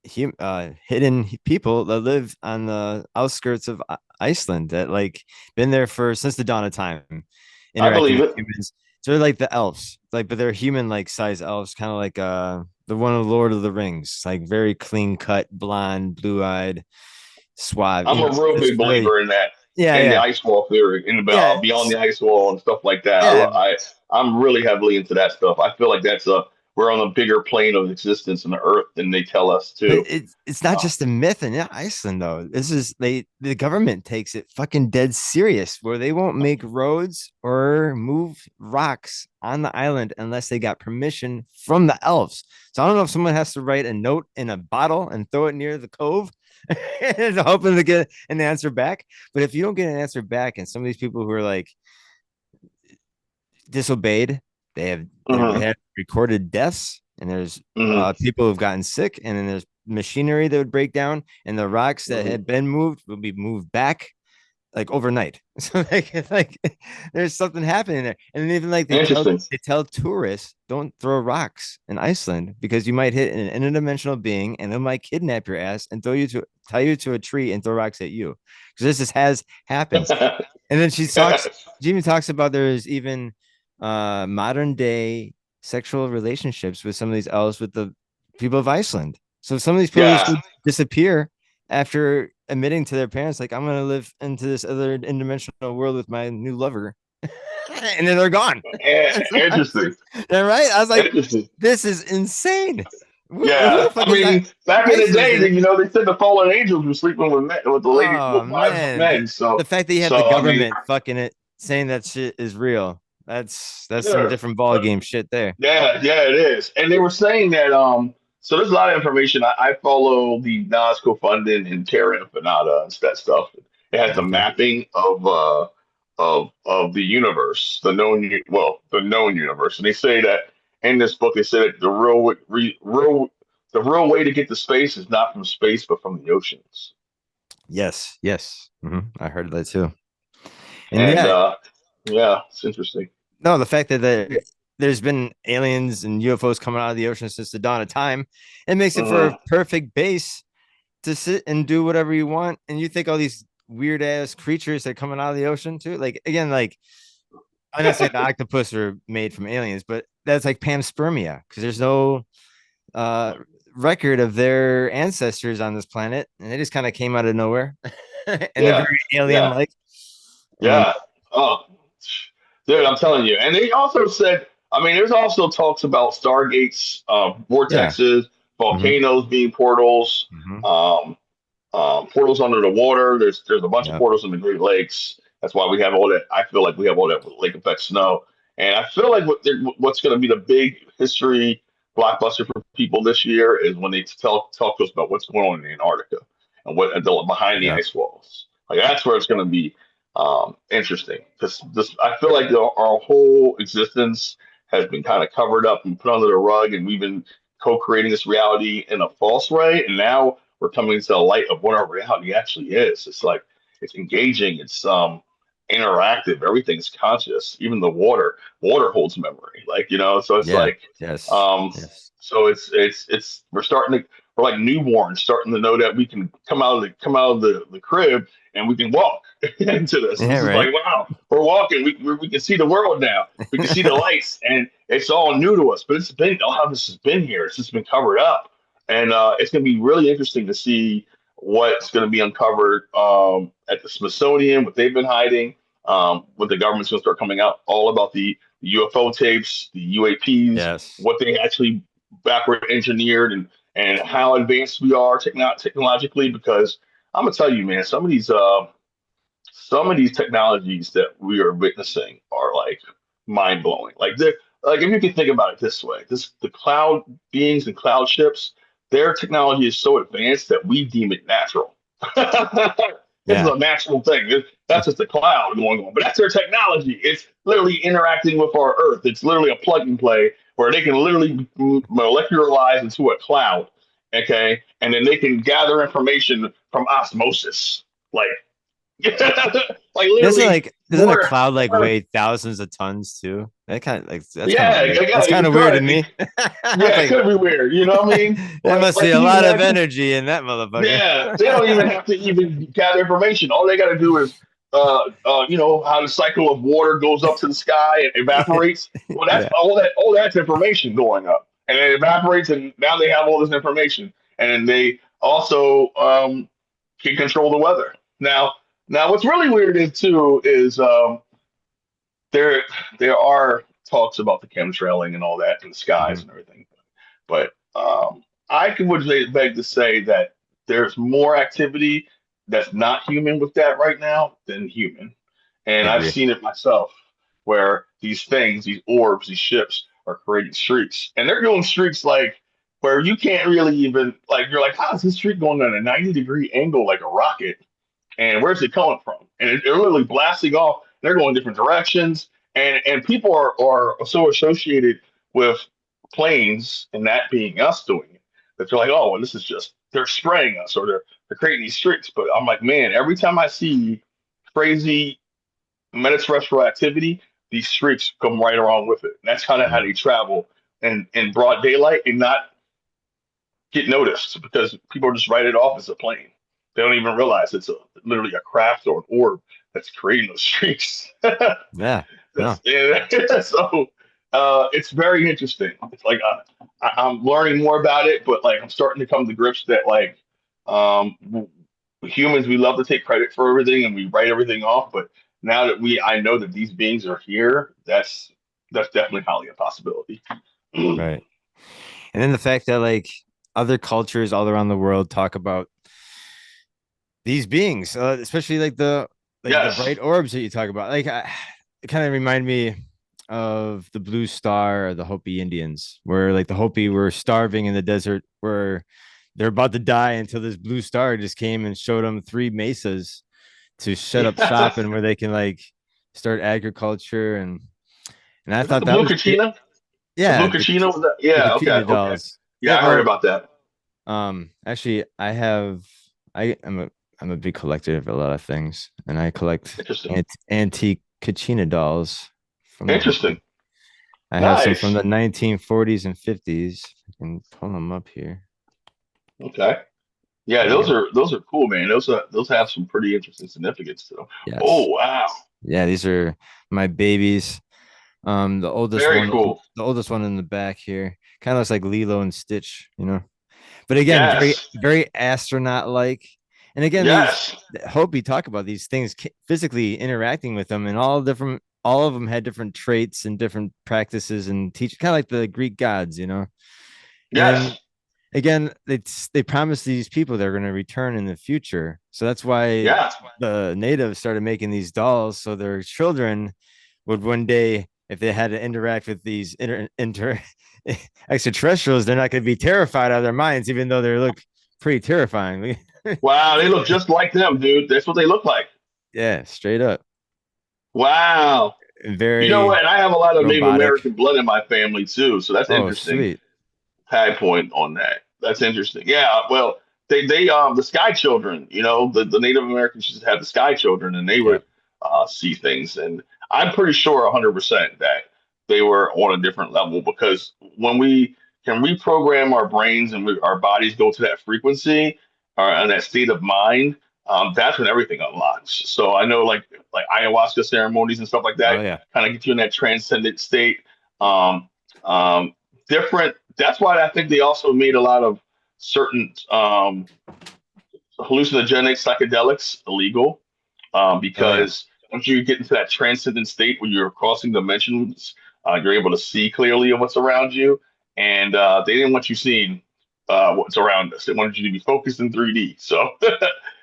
Speaker 1: hidden people that live on the outskirts of Iceland that like been there for since the dawn of time,
Speaker 2: I
Speaker 1: interacting
Speaker 2: believe
Speaker 1: with
Speaker 2: it.
Speaker 1: humans. So they're like the elves, like but they're human like size elves, kind of like the one of Lord of the Rings, like very clean cut, blonde, blue eyed, suave.
Speaker 2: I'm
Speaker 1: You
Speaker 2: a
Speaker 1: know,
Speaker 2: real
Speaker 1: just
Speaker 2: big
Speaker 1: really
Speaker 2: believer in that,
Speaker 1: yeah,
Speaker 2: in the
Speaker 1: yeah,
Speaker 2: ice wall theory, in the
Speaker 1: yeah,
Speaker 2: beyond the ice wall and stuff like that.
Speaker 1: yeah.
Speaker 2: I'm really heavily into that stuff. I feel like we're on a bigger plane of existence on the Earth than they tell us
Speaker 1: But
Speaker 2: to.
Speaker 1: it's not
Speaker 2: Uh,
Speaker 1: just a myth in Iceland though. This is the government takes it fucking dead serious where they won't make roads or move rocks on the island unless they got permission from the elves. So I don't know if someone has to write a note in a bottle and throw it near the cove and hoping to get an answer back. But if you don't get an answer back, and some of these people who are like disobeyed. They've
Speaker 2: mhm,
Speaker 1: had recorded deaths, and there's
Speaker 2: mhm,
Speaker 1: people who've gotten sick, and then there's machinery that would break down, and the rocks that
Speaker 2: mhm.
Speaker 1: had been moved will be moved back like overnight. So like there's something happening there, and then even like
Speaker 2: Interesting.
Speaker 1: they tell tourists don't throw rocks in Iceland because you might hit an interdimensional being, and it might kidnap your ass and throw you to tie you to a tree and throw rocks at you because this has happened. And then she even talks about there's even modern day sexual relationships with some of these elves with the people of Iceland. So some of these people just
Speaker 2: Yeah,
Speaker 1: would disappear after admitting to their parents, like, I'm gonna live into this other interdimensional world with my new lover. And then they're gone.
Speaker 2: interesting.
Speaker 1: Right? I was like,
Speaker 2: Interesting.
Speaker 1: this is insane. Who
Speaker 2: Yeah,
Speaker 1: the fuck
Speaker 2: I
Speaker 1: is
Speaker 2: mean, back in the
Speaker 1: Iceland's
Speaker 2: day,
Speaker 1: gonna
Speaker 2: they said the fallen angels were sleeping with men, with the lady,
Speaker 1: oh
Speaker 2: with wives of
Speaker 1: man,
Speaker 2: men.
Speaker 1: the
Speaker 2: So,
Speaker 1: fact that you have the
Speaker 2: so I mean,
Speaker 1: government fucking it, saying that shit is real. That's some
Speaker 2: yeah,
Speaker 1: different ball game shit there.
Speaker 2: yeah, yeah, it is. And they were saying that so there's a lot of information. I follow the Nas funding and Terra Infinita and that stuff. It has the
Speaker 1: Okay.
Speaker 2: mapping of of the universe, the known universe. And they say that in this book, they said that the real way to get to space is not from space, but from the oceans.
Speaker 1: Yes, yes. I heard that too. And
Speaker 2: And
Speaker 1: yeah,
Speaker 2: yeah, it's interesting.
Speaker 1: no, the fact that there's been aliens and UFOs coming out of the ocean since the dawn of time, it makes it for a
Speaker 2: Hmm.
Speaker 1: perfect base to sit and do whatever you want. And you think all these weird ass creatures that are coming out of the ocean too. Like again, like I'm not saying the octopus are made from aliens, but that's like panspermia because there's no uh record of their ancestors on this planet, and they just kind of came out of nowhere, and they're
Speaker 2: Yeah,
Speaker 1: very alien
Speaker 2: yeah,
Speaker 1: like. And
Speaker 2: yeah. Oh, dude, I'm telling you. And they also said, I mean, there's also talks about stargates,
Speaker 1: yeah,
Speaker 2: vortexes,
Speaker 1: hmm
Speaker 2: volcanoes being portals.
Speaker 1: hmm
Speaker 2: Um, portals under the water. There's a bunch of
Speaker 1: yeah,
Speaker 2: portals in the Great Lakes. That's why we have all that. I feel like we have all that lake effect snow, and I feel like what's going to be the big history blockbuster for people this year is when they talk to us about what's going on in Antarctica and what behind the
Speaker 1: yeah,
Speaker 2: ice walls. Like that's where it's going to be interesting because this I feel like our whole existence has been kind of covered up and put under the rug, and we've been co-creating this reality in a false way, and now we're coming to the light of what our reality actually is. It's like it's engaging, it's interactive, everything's conscious, even the water holds memory. Like, so it's
Speaker 1: yeah,
Speaker 2: like
Speaker 1: yes,
Speaker 2: um
Speaker 1: yes,
Speaker 2: so it's we're like newborns starting to know that we can come out of the crib and we can walk into this.
Speaker 1: yeah,
Speaker 2: This is
Speaker 1: right,
Speaker 2: like, wow, we're walking. We can see the world now. We can see the lights, and it's all new to us. But it's been a lot of this has been here. It's just been covered up, and it's going to be really interesting to see what's going to be uncovered at the Smithsonian, what they've been hiding, what the government's going to start coming out all about the UFO tapes, the UAPs,
Speaker 1: yes,
Speaker 2: what they actually backward engineered, and how advanced we are technologically. Because I'm gonna tell you, man, some of these technologies that we are witnessing are like mind blowing. Like if you can think about it this way, the cloud beings and cloud ships, their technology is so advanced that we deem it natural. This is
Speaker 1: yeah,
Speaker 2: a natural thing. That's just a cloud going on, but that's their technology. It's literally interacting with our Earth. It's literally a plug and play where they can literally be molecularize into a cloud, okay, and then they can gather information from osmosis, like like
Speaker 1: doesn't
Speaker 2: literally
Speaker 1: like doesn't a
Speaker 2: we're,
Speaker 1: cloud like
Speaker 2: we're
Speaker 1: weigh thousands of tons too? That kind of like that's kind of
Speaker 2: yeah,
Speaker 1: weird.
Speaker 2: yeah,
Speaker 1: That's kind
Speaker 2: it
Speaker 1: of weird to
Speaker 2: could.
Speaker 1: me. I was
Speaker 2: Yeah, it
Speaker 1: like,
Speaker 2: could be weird. You know what I mean?
Speaker 1: there
Speaker 2: Like,
Speaker 1: must be a
Speaker 2: can you
Speaker 1: lot of
Speaker 2: imagine?
Speaker 1: energy in that motherfucker.
Speaker 2: Yeah, they don't even have to even gather information. All they got to do is, how the cycle of water goes up to the sky and evaporates. Well, that's
Speaker 1: Yeah,
Speaker 2: all that. All that's information going up, and it evaporates, and now they have all this information, and they also can control the weather. Now, what's really weird is too is there there are talks about the chemtrailing and all that in the skies
Speaker 1: hmm
Speaker 2: and everything, but would beg to say that there's more activity that's not human with that right now than human.
Speaker 1: I
Speaker 2: And I've
Speaker 1: agree.
Speaker 2: seen it myself where these things, these orbs, these ships are creating streaks. And they're doing streaks like where you can't really even, like, you're like, how is this streak going at a 90-degree angle like a rocket? And where's it coming from? And they're literally blasting off. They're going different directions, and people are so associated with planes and that being us doing it that they're like, oh, well, this is just they're spraying us or they're creating these streaks. But I'm like, man, every time I see crazy metaterrestrial activity, these streaks come right along with it. And that's kind of how
Speaker 1: Mhm.
Speaker 2: they travel in broad daylight and not get noticed because people just write it off as a plane. They don't even realize it's literally a craft or an orb that's creating those streaks.
Speaker 1: Yeah, no,
Speaker 2: That's, yeah, so it's very interesting. It's like I'm learning more about it, but like I'm starting to come to grips that like um, humans we love to take credit for everything and we write everything off, but now that I know that these beings are here, that's definitely highly a possibility.
Speaker 1: right. And then the fact that like other cultures all around the world talk about these beings, especially like the
Speaker 2: Yes.
Speaker 1: bright orbs that you talk about. It kind of remind me of the Blue Star or the Hopi Indians, where like the Hopi were starving in the desert, where they're about to die until this blue star just came and showed them three mesas to shut up shop and where they can like start agriculture, and I
Speaker 2: Is that
Speaker 1: thought
Speaker 2: the
Speaker 1: that
Speaker 2: Blue
Speaker 1: was great.
Speaker 2: Kachina? The
Speaker 1: Yeah,
Speaker 2: Blue Kachina was that?
Speaker 1: the
Speaker 2: Yeah. Okay.
Speaker 1: Kachina
Speaker 2: Okay.
Speaker 1: dolls.
Speaker 2: Yeah,
Speaker 1: Yeah,
Speaker 2: I heard
Speaker 1: well,
Speaker 2: about that.
Speaker 1: actually, I'm a big collector of a lot of things, and I collect
Speaker 2: Interesting.
Speaker 1: antique Kachina dolls from the hood.
Speaker 2: Interesting.
Speaker 1: I have some from
Speaker 2: Nice.
Speaker 1: the 1940s and 50s. I can pull them up here.
Speaker 2: Okay. Yeah,
Speaker 1: There you go.
Speaker 2: those are cool, man. Those have some pretty interesting significance to them. Oh
Speaker 1: Yes.
Speaker 2: wow,
Speaker 1: Yeah, these are my babies.
Speaker 2: very cool.
Speaker 1: The oldest one in the back here, kind of looks like Lilo and Stitch. But again,
Speaker 2: Yes,
Speaker 1: very astronaut like. And again, these
Speaker 2: yes,
Speaker 1: hope you talk about these things physically interacting with them, and all of them had different traits and different practices and teach, kind of like the Greek gods. And then
Speaker 2: yes,
Speaker 1: again, they promised these people they're going to return in the future. So that's why
Speaker 2: yeah,
Speaker 1: the natives started making these dolls so their children would one day, if they had to interact with these extraterrestrials, they're not going to be terrified out of their minds, even though they look pretty terrifying.
Speaker 2: wow. They look just like them, dude. That's what they look like.
Speaker 1: Yeah, straight up.
Speaker 2: Wow. You know
Speaker 1: Very
Speaker 2: what? And I have a lot of Native
Speaker 1: robotic.
Speaker 2: American blood in my family too, so that's
Speaker 1: Oh,
Speaker 2: interesting.
Speaker 1: sweet.
Speaker 2: High point on that. That's interesting. Yeah. Well, they the Sky Children. The Native Americans used to have the Sky Children, and they would
Speaker 1: Yep.
Speaker 2: see things. And I'm pretty sure 100% that they were on a different level because when we can reprogram our brains and our bodies go to that frequency or and that state of mind, that's when everything unlocks. So I know like ayahuasca ceremonies and stuff like
Speaker 1: Oh
Speaker 2: that
Speaker 1: yeah.
Speaker 2: kind of get you in that transcendent state. Um, um, Different. That's why I think they also made a lot of certain hallucinogenic psychedelics illegal
Speaker 1: Oh yeah.
Speaker 2: because once you get into that transcendent state where you're crossing dimensions, you're able to see clearly what's around you, and they didn't want you seeing what's around us. They wanted you to be focused in 3D. So,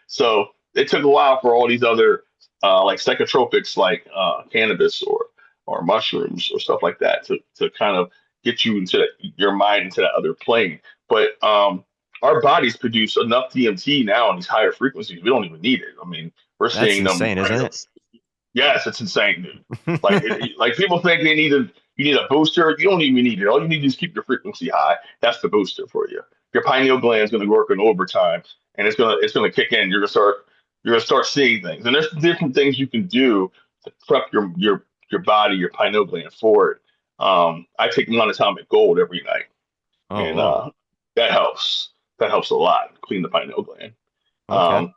Speaker 2: so it took a while for all these other like psychotropics, like cannabis or mushrooms or stuff like that, to kind of get you into your mind into that other plane. But our bodies produce enough DMT now on these higher frequencies. We don't even need it. I mean, we're
Speaker 1: That's
Speaker 2: seeing them.
Speaker 1: insane, isn't
Speaker 2: Yes, it's insane, dude. Like,
Speaker 1: it?
Speaker 2: like people think you need a booster. You don't even need it. All you need is keep your frequency high. That's the booster for you. Your pineal gland is going to work in overtime, and it's gonna kick in. You're gonna start seeing things, and there's different things you can do to prep your body, your pineal gland for it. I take monatomic gold every night,
Speaker 1: Oh,
Speaker 2: and
Speaker 1: whoa.
Speaker 2: that helps. That helps a lot. Clean the pineal gland.
Speaker 1: Okay.
Speaker 2: Um,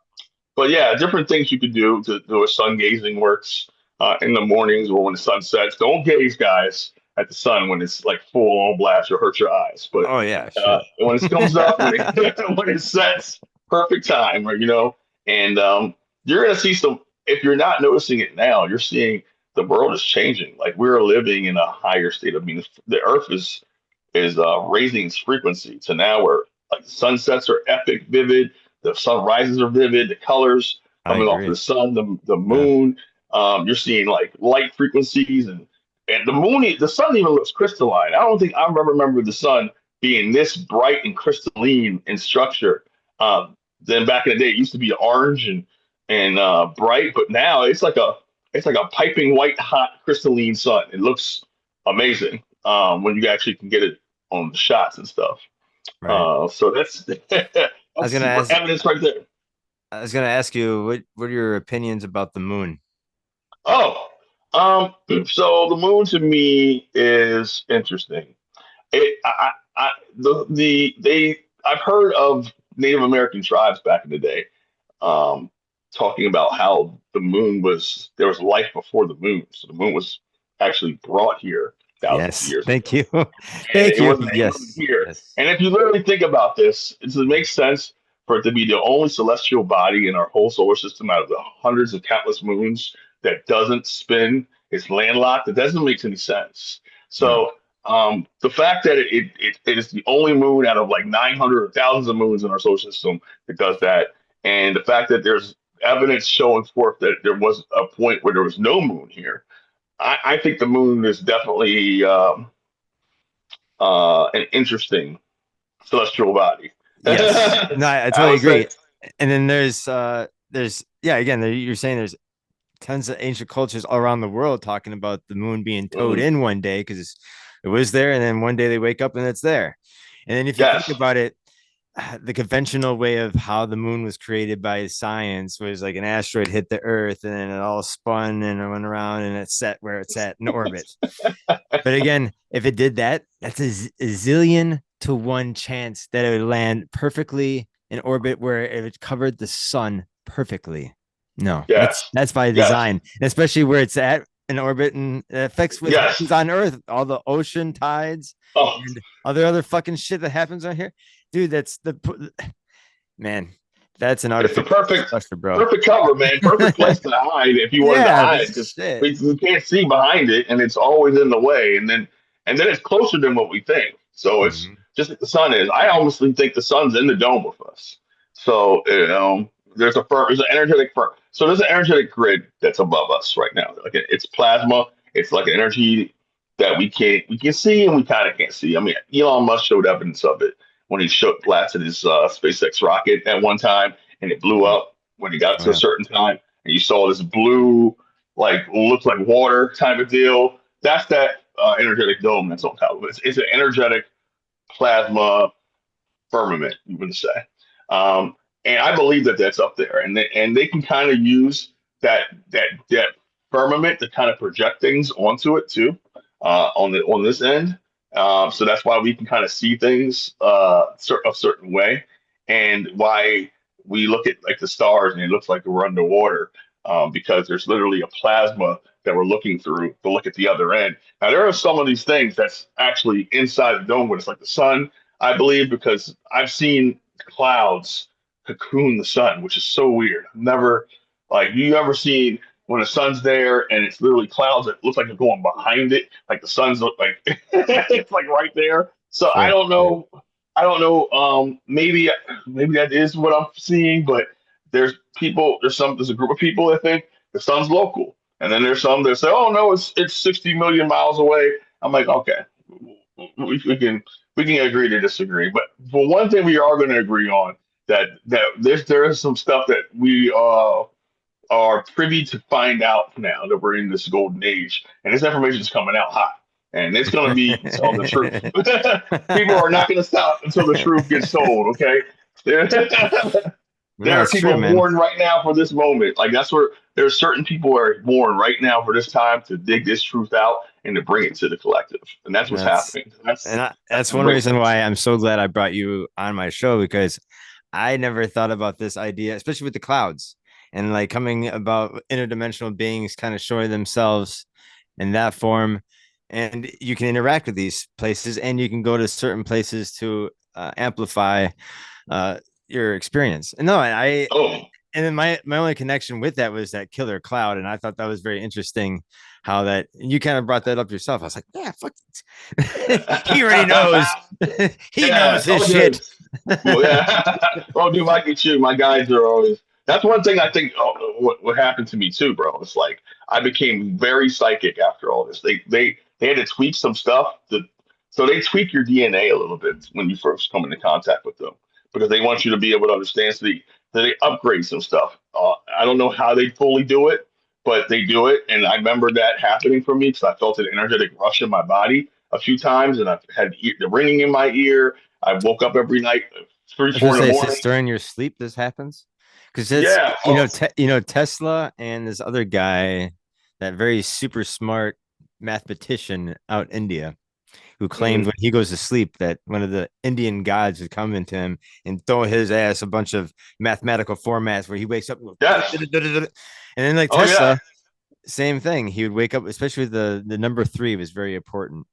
Speaker 2: but yeah, different things you could do to do a sun gazing works in the mornings or when the sun sets. Don't gaze, guys, at the sun when it's like full on blast or hurt your eyes. But
Speaker 1: Oh yeah, sure.
Speaker 2: when it comes up, when it when it sets, perfect time, and you're gonna see some. If you're not noticing it now, you're seeing the world is changing. Like we're living in a higher state. I mean, the Earth is raising its frequency to now where like the sunsets are epic, vivid, the sunrises are vivid, the colors
Speaker 1: I
Speaker 2: coming off of
Speaker 1: agree.
Speaker 2: the sun, the
Speaker 1: Yeah.
Speaker 2: moon. You're seeing like light frequencies and the moon, the sun even looks crystalline. I don't think I remember the sun being this bright and crystalline in structure. Then back in the day, it used to be orange and bright, but now it's like a piping white hot crystalline sun. It looks amazing when you actually can get it on the shots and stuff.
Speaker 1: Right.
Speaker 2: So that's
Speaker 1: I was
Speaker 2: that's
Speaker 1: gonna ask
Speaker 2: evidence right there.
Speaker 1: I was gonna ask you what are your opinions about the moon?
Speaker 2: Oh, so the moon to me is interesting. I've heard of Native American tribes back in the day, um, talking about how there was life before the moon. So the moon was actually brought here thousands of
Speaker 1: Yes.
Speaker 2: years
Speaker 1: Thank
Speaker 2: ago.
Speaker 1: you.
Speaker 2: And
Speaker 1: Thank you.
Speaker 2: it wasn't
Speaker 1: Yes.
Speaker 2: here.
Speaker 1: Yes.
Speaker 2: And if you literally think about this, it makes sense for it to be the only celestial body in our whole solar system out of the hundreds of countless moons that doesn't spin. It's landlocked. It doesn't make any sense.
Speaker 1: No.
Speaker 2: So the fact that it is the only moon out of like 900 or thousands of moons in our solar system that does that, and the fact that there's evidence showing forth that there was a point where there was no moon here, I think the moon is definitely an interesting celestial body.
Speaker 1: Yes. No, I
Speaker 2: I
Speaker 1: totally
Speaker 2: would say,
Speaker 1: agree. And then there's yeah, again, you're saying there's tons of ancient cultures all around the world talking about the moon being towed
Speaker 2: Mhm.
Speaker 1: in one day because it was there, and then one day they wake up and it's there. And then if you think
Speaker 2: Yes.
Speaker 1: about it, the conventional way of how the moon was created by science was like an asteroid hit the earth and then it all spun and it went around and it's set where it's at in orbit. But again, if it did that, that's a zillion to one chance that it would land perfectly in orbit where it would covered the sun perfectly. No, that's
Speaker 2: Yes.
Speaker 1: that's by
Speaker 2: Yes.
Speaker 1: design, and especially where it's at in orbit and it affects what
Speaker 2: Yes.
Speaker 1: happens on Earth, all the ocean tides
Speaker 2: Oh,
Speaker 1: and other fucking shit that happens on here, dude. That's the man. That's an
Speaker 2: it's the
Speaker 1: artificial
Speaker 2: perfect,
Speaker 1: structure, bro.
Speaker 2: perfect cover, man. Perfect place to hide if you wanted to
Speaker 1: Yeah,
Speaker 2: hide,
Speaker 1: this
Speaker 2: because
Speaker 1: shit.
Speaker 2: we can't see behind it, and it's always in the way. And then it's closer than what we think. So it's
Speaker 1: Mhm.
Speaker 2: just like the sun is. I honestly think the sun's in the dome with us. So there's an energetic so there's an energetic grid that's above us right now. Like it's plasma. It's like an energy that we can see and we kind of can't see. I mean, Elon Musk showed evidence of it when he blasted his SpaceX rocket at one time, and it blew
Speaker 1: Mhm.
Speaker 2: up when it got
Speaker 1: Oh
Speaker 2: to a
Speaker 1: yeah.
Speaker 2: certain time, and you saw this blue, like looks like water type of deal. That's that energetic dome that's on top of it. It's an energetic plasma firmament, you would say. Um, and I believe that that's up there, and they can kind of use that firmament to kind of project things onto it too, on this end. So that's why we can kind of see things a certain way, and why we look at like the stars and it looks like we're underwater, because there's literally a plasma that we're looking through to look at the other end. Now there are some of these things that's actually inside the dome, when it's like the sun, I believe, because I've seen clouds cocoon the sun, which is so weird. Never, like, you ever seen when the sun's there and it's literally clouds that looks like they're going behind it, like the sun's look like it's like right there. So I
Speaker 1: Sure.
Speaker 2: don't
Speaker 1: Sure.
Speaker 2: know. I don't know. Maybe that is what I'm seeing, but there's a group of people that think the sun's local, and then there's some that say, oh no, it's 60 million miles away. I'm like, okay, we can agree to disagree. But for one thing, we are going to agree on that there is some stuff that we are privy to find out now that we're in this golden age, and this information is coming out hot, and it's going to be telling the truth. People are not going to stop until the truth gets told. Okay, there,
Speaker 1: No,
Speaker 2: there are
Speaker 1: it's true,
Speaker 2: people
Speaker 1: man.
Speaker 2: born right now for this moment. Like that's where there's certain people who are born right now for this time to dig this truth out and to bring it to the collective, and that's what's
Speaker 1: That's
Speaker 2: happening. That's
Speaker 1: that's
Speaker 2: the
Speaker 1: one
Speaker 2: great
Speaker 1: reason
Speaker 2: thing.
Speaker 1: why I'm so glad I brought you on my show because I never thought about this idea, especially with the clouds and like coming about interdimensional beings kind of showing themselves in that form. And you can interact with these places and you can go to certain places to amplify your experience. And no,
Speaker 2: Oh,
Speaker 1: and then my only connection with that was that killer cloud, and I thought that was very interesting. How that you kind of brought that up yourself. I was like, yeah, fuck it. He already knows. He
Speaker 2: yeah.
Speaker 1: knows his
Speaker 2: Oh,
Speaker 1: shit.
Speaker 2: dude. Well, yeah. Oh, dude, I get you. My guys are always. That's one thing I think. Oh, what happened to me too, bro? It's like I became very psychic after all this. They had to tweak some stuff. So they tweak your DNA a little bit when you first come into contact with them, because they want you to be able to understand. So they upgrade some stuff. I don't know how they fully do it, but they do it. And I remember that happening for me because I felt an energetic rush in my body a few times, and I've had the ringing in my ear. I woke up every night, three,
Speaker 1: I was gonna
Speaker 2: four in the
Speaker 1: say,
Speaker 2: morning.
Speaker 1: during your sleep, this happens because it's
Speaker 2: Yeah. Oh,
Speaker 1: Tesla and this other guy, that very super smart mathematician out in India, who claimed
Speaker 2: mhm.
Speaker 1: when he goes to sleep that one of the Indian gods would come into him and throw his ass a bunch of mathematical formats where he wakes up and,
Speaker 2: Yes.
Speaker 1: and then like
Speaker 2: Oh, yeah.
Speaker 1: Tesla, same thing. He would wake up, especially the number three was very important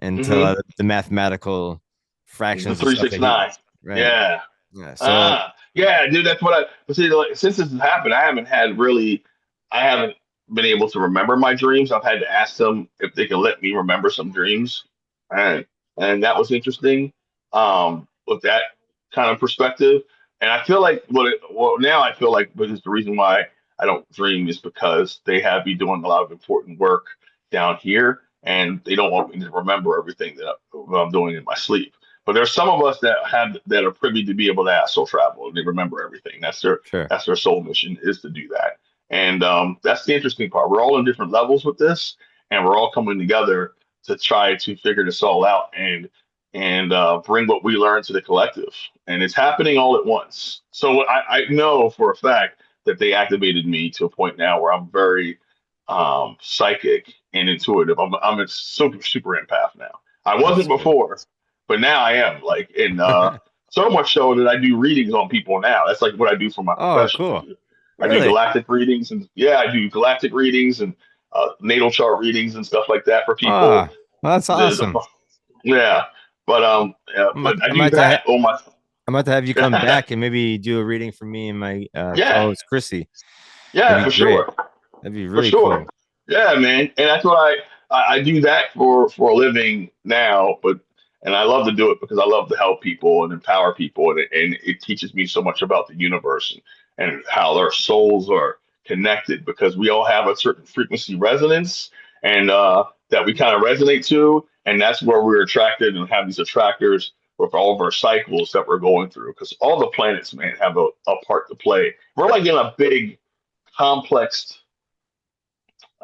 Speaker 1: until
Speaker 2: Hmm.
Speaker 1: the mathematical
Speaker 2: The
Speaker 1: fractions and
Speaker 2: three
Speaker 1: stuff
Speaker 2: six
Speaker 1: that he
Speaker 2: nine.
Speaker 1: right.
Speaker 2: Yeah.
Speaker 1: Yeah. So
Speaker 2: Yeah, dude. That's what I. But see, like, since this has happened, I haven't been able to remember my dreams. I've had to ask them if they can let me remember some dreams, and and that was interesting. With that kind of perspective, and I feel like well now I feel like, but is the reason why I don't dream is because they have me doing a lot of important work down here, and they don't want me to remember everything that I'm doing in my sleep. But there's some of us that are privy to be able to astral travel and they remember everything.
Speaker 1: sure.
Speaker 2: That's their soul mission, is to do that. And that's the interesting part. We're all in different levels with this, and we're all coming together to try to figure this all out and bring what we learned to the collective. And it's happening all at once. So I know for a fact that they activated me to a point now where I'm very psychic and intuitive. I'm a super empath now. I
Speaker 1: That's
Speaker 2: wasn't
Speaker 1: cool.
Speaker 2: before, but now I am. Like, and so much so that I do readings on people now. That's like what I do for my
Speaker 1: Oh,
Speaker 2: profession.
Speaker 1: cool.
Speaker 2: I do
Speaker 1: Really?
Speaker 2: galactic readings, and yeah, I do galactic readings and natal chart readings and stuff like that for people.
Speaker 1: Ah, well, that's awesome.
Speaker 2: Yeah, but I
Speaker 1: I'm
Speaker 2: do
Speaker 1: about to
Speaker 2: that on my
Speaker 1: I'm about to have you come back and maybe do a reading for me and my
Speaker 2: yeah,
Speaker 1: co-host Chrissy. That'd
Speaker 2: yeah,
Speaker 1: be
Speaker 2: for
Speaker 1: great.
Speaker 2: sure.
Speaker 1: That'd be
Speaker 2: For
Speaker 1: really
Speaker 2: sure.
Speaker 1: cool.
Speaker 2: Yeah, man. And that's what I do that for a living now, but and I love to do it because I love to help people and empower people and it teaches me so much about the universe and how our souls are connected because we all have a certain frequency resonance and that we kind of resonate to and that's where we're attracted and have these attractors with all of our cycles that we're going through because all the planets man have a part to play. We're like in a big complex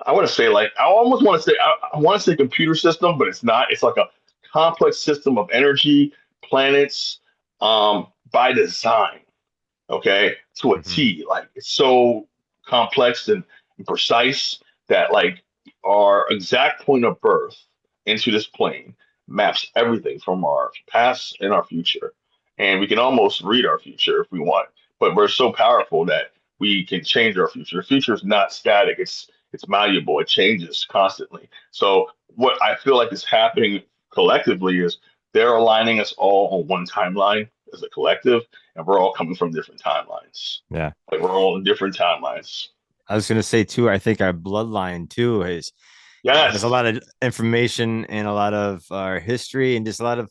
Speaker 2: I want to say like I almost want to say I want to say computer system, but it's not. It's like a complex system of energy, planets, by design. Okay, to a
Speaker 1: Hmm.
Speaker 2: T. Like it's so complex and precise that like our exact point of birth into this plane maps everything from our past and our future, and we can almost read our future if we want. But we're so powerful that we can change our future. The future is not static. It's malleable. It changes constantly. So what I feel like is happening collectively is they're aligning us all on one timeline as a collective and we're all coming from different timelines.
Speaker 1: Yeah.
Speaker 2: Like we're all in different timelines.
Speaker 1: I was gonna say too, I think our bloodline too has a
Speaker 2: Yes.
Speaker 1: lot of information and a lot of our history and just a lot of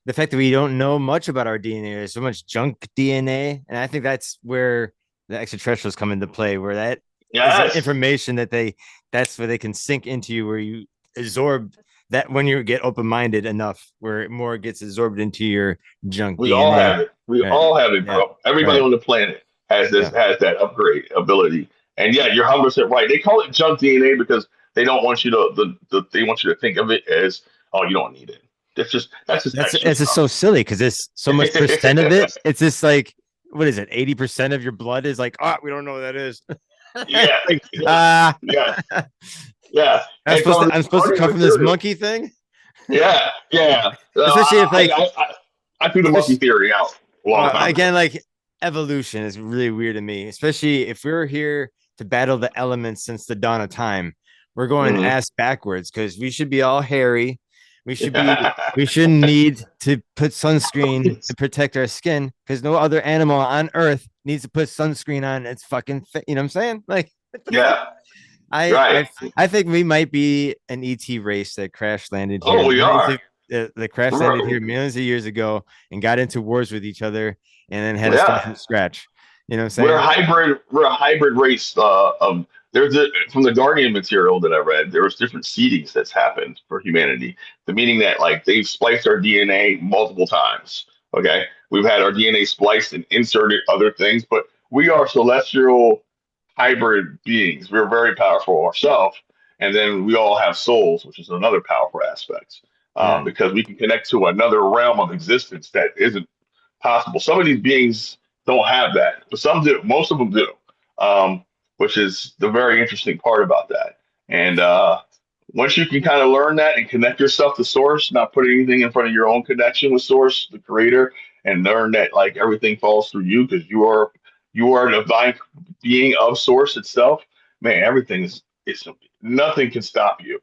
Speaker 1: the fact that we don't know much about our DNA. There's so much junk DNA, and I think that's where the extraterrestrials come into play. Where that is
Speaker 2: Yes.
Speaker 1: information that's where they can sink into you, where you absorb that when you get open minded enough, where it more gets absorbed into your junk
Speaker 2: We all
Speaker 1: DNA.
Speaker 2: have it. We
Speaker 1: Right.
Speaker 2: all have it,
Speaker 1: Yeah.
Speaker 2: bro. Everybody
Speaker 1: Right.
Speaker 2: on the planet
Speaker 1: Yeah.
Speaker 2: has that upgrade ability. And yeah, you're 100% right. They call it junk DNA because they don't want you to they want you to think of it as oh you don't need it. That's just
Speaker 1: That's
Speaker 2: extra
Speaker 1: it's just
Speaker 2: stuff.
Speaker 1: so silly because there's so much percent of it. It's just like what is it? 80% of your blood is like, oh, we don't know what that is.
Speaker 2: Yeah.
Speaker 1: Like,
Speaker 2: Yeah.
Speaker 1: ah,
Speaker 2: Yeah. Yeah.
Speaker 1: I'm
Speaker 2: And
Speaker 1: supposed
Speaker 2: from
Speaker 1: to
Speaker 2: the
Speaker 1: I'm supposed to
Speaker 2: starting
Speaker 1: come from this
Speaker 2: material.
Speaker 1: monkey thing.
Speaker 2: Yeah. Yeah.
Speaker 1: Especially if like
Speaker 2: I threw the monkey
Speaker 1: especially
Speaker 2: theory out a long time ago.
Speaker 1: again, like evolution is really weird to me, especially if we're here to battle the elements since the dawn of time. We're going
Speaker 2: Mhm.
Speaker 1: ass backwards because we should be all hairy. We shouldn't need to put sunscreen to protect our skin because no other animal on earth needs to put sunscreen on its fucking you know what I'm saying? Like what the fuck?
Speaker 2: Yeah.
Speaker 1: I
Speaker 2: Right.
Speaker 1: I I think we might be an ET race that crash landed here
Speaker 2: Oh, we are.
Speaker 1: that crash landed
Speaker 2: We're,
Speaker 1: here millions of years ago and got into wars with each other and then had to start
Speaker 2: yeah.
Speaker 1: from scratch. You know what I'm
Speaker 2: We're a
Speaker 1: saying?
Speaker 2: hybrid. We're a hybrid race. From the Guardian material that I read, there was different seedings that's happened for humanity. The meaning that like they've spliced our DNA multiple times. Okay, we've had our DNA spliced and inserted other things, but we are celestial hybrid beings. We're very powerful ourselves, and then we all have souls, which is another powerful aspect.
Speaker 1: Yeah.
Speaker 2: Because we can connect to another realm of existence that isn't possible. Some of these beings don't have that, but some do. Most of them do, which is the very interesting part about that. And once you can kind of learn that and connect yourself to Source, not put anything in front of your own connection with Source, the Creator, and learn that like everything falls through you because you are a divine being of Source itself. Man, everything is it's nothing can stop you.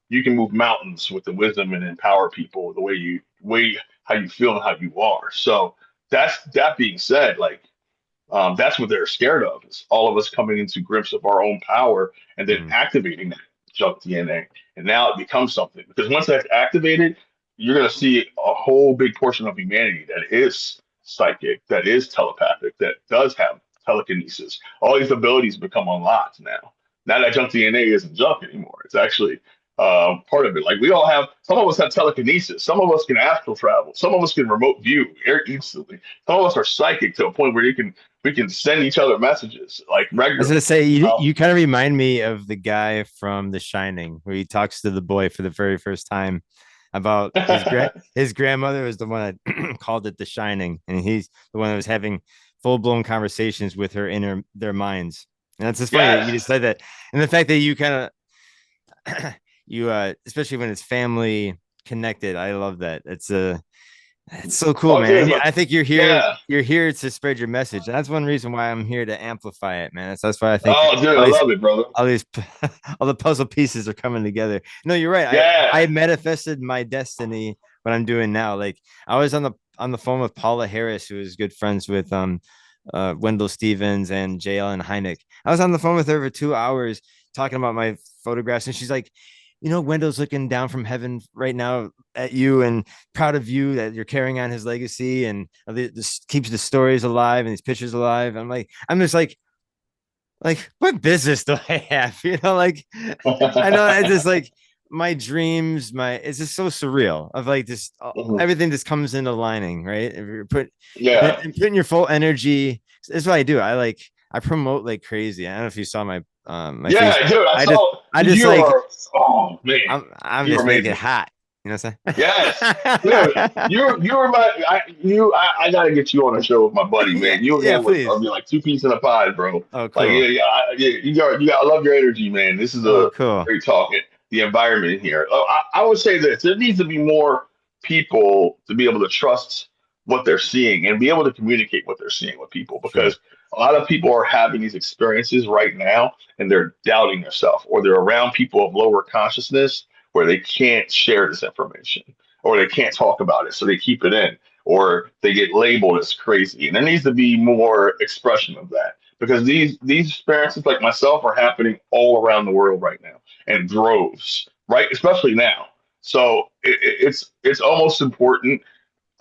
Speaker 2: You can move mountains with the wisdom and empower people the way how you feel and how you are. So that being said, like that's what they're scared of is all of us coming into grips of our own power and then
Speaker 1: Mm.
Speaker 2: activating that junk DNA. And now it becomes something because once that's activated, you're going to see a whole big portion of humanity that is psychic, that is telepathic, that does have telekinesis. All these abilities become unlocked now. Now that junk DNA isn't junk anymore. It's actually part of it. Like we all have, some of us have telekinesis, some of us can astral travel, some of us can remote view instantly. Some of us are psychic to a point where we can send each other messages like
Speaker 1: I was gonna
Speaker 2: regularly.
Speaker 1: say you,
Speaker 2: Um,
Speaker 1: you kind of remind me of the guy from The Shining, where he talks to the boy for the very first time about his grandmother was the one that called it The Shining, and he's the one that was having full blown conversations with her in their minds. And that's just funny that you just
Speaker 2: yes.
Speaker 1: said that, and the fact that you kind of you especially when it's family connected. I love that. It's so cool,
Speaker 2: Oh,
Speaker 1: man.
Speaker 2: dude,
Speaker 1: And
Speaker 2: but
Speaker 1: I think you're here.
Speaker 2: yeah.
Speaker 1: You're here to spread your message. And that's one reason why I'm here to amplify it, man. That's why I think
Speaker 2: Oh, dude,
Speaker 1: all
Speaker 2: I
Speaker 1: these,
Speaker 2: love it, brother.
Speaker 1: all these, all the puzzle pieces are coming together. No, you're right. I
Speaker 2: Yeah.
Speaker 1: manifested my destiny. What I'm doing now, like I was on the phone with Paula Harris, who is good friends with Wendell Stevens and J. Allen Hynek. I was on the phone with her for 2 hours talking about my photographs, and she's like, Wendell's looking down from heaven right now at you and proud of you that you're carrying on his legacy and this keeps the stories alive and these pictures alive. I'm just like, what business do I have? Like I know it's just like my dreams, it's just so surreal of like this
Speaker 2: Mhm.
Speaker 1: everything just comes into lining, right? If you're
Speaker 2: Yeah.
Speaker 1: putting your full energy, that's what I do. I promote like crazy. I don't know if you saw my
Speaker 2: Yeah,
Speaker 1: Facebook.
Speaker 2: dude, I saw
Speaker 1: I just
Speaker 2: you
Speaker 1: like
Speaker 2: are, oh man,
Speaker 1: I'm
Speaker 2: you're
Speaker 1: just making it
Speaker 2: amazing.
Speaker 1: hot. You know what
Speaker 2: Yes.
Speaker 1: I'm
Speaker 2: Dude,
Speaker 1: saying?
Speaker 2: you're my I gotta get you on a show with my buddy,
Speaker 1: Yeah,
Speaker 2: man. You and
Speaker 1: yeah,
Speaker 2: him would
Speaker 1: please.
Speaker 2: be like two peas in a pod, bro.
Speaker 1: Oh,
Speaker 2: Like
Speaker 1: cool.
Speaker 2: yeah, I love your energy, man. This is
Speaker 1: Oh,
Speaker 2: a
Speaker 1: cool.
Speaker 2: great talk. The environment here. Oh, I would say this. There needs to be more people to be able to trust what they're seeing and be able to communicate what they're seeing with people
Speaker 1: Sure.
Speaker 2: because a lot of people are having these experiences right now and they're doubting themselves or they're around people of lower consciousness where they can't share this information or they can't talk about it, so they keep it in, or they get labeled as crazy. And there needs to be more expression of that because these experiences, like myself, are happening all around the world right now in droves, right? Especially now. So it's almost important.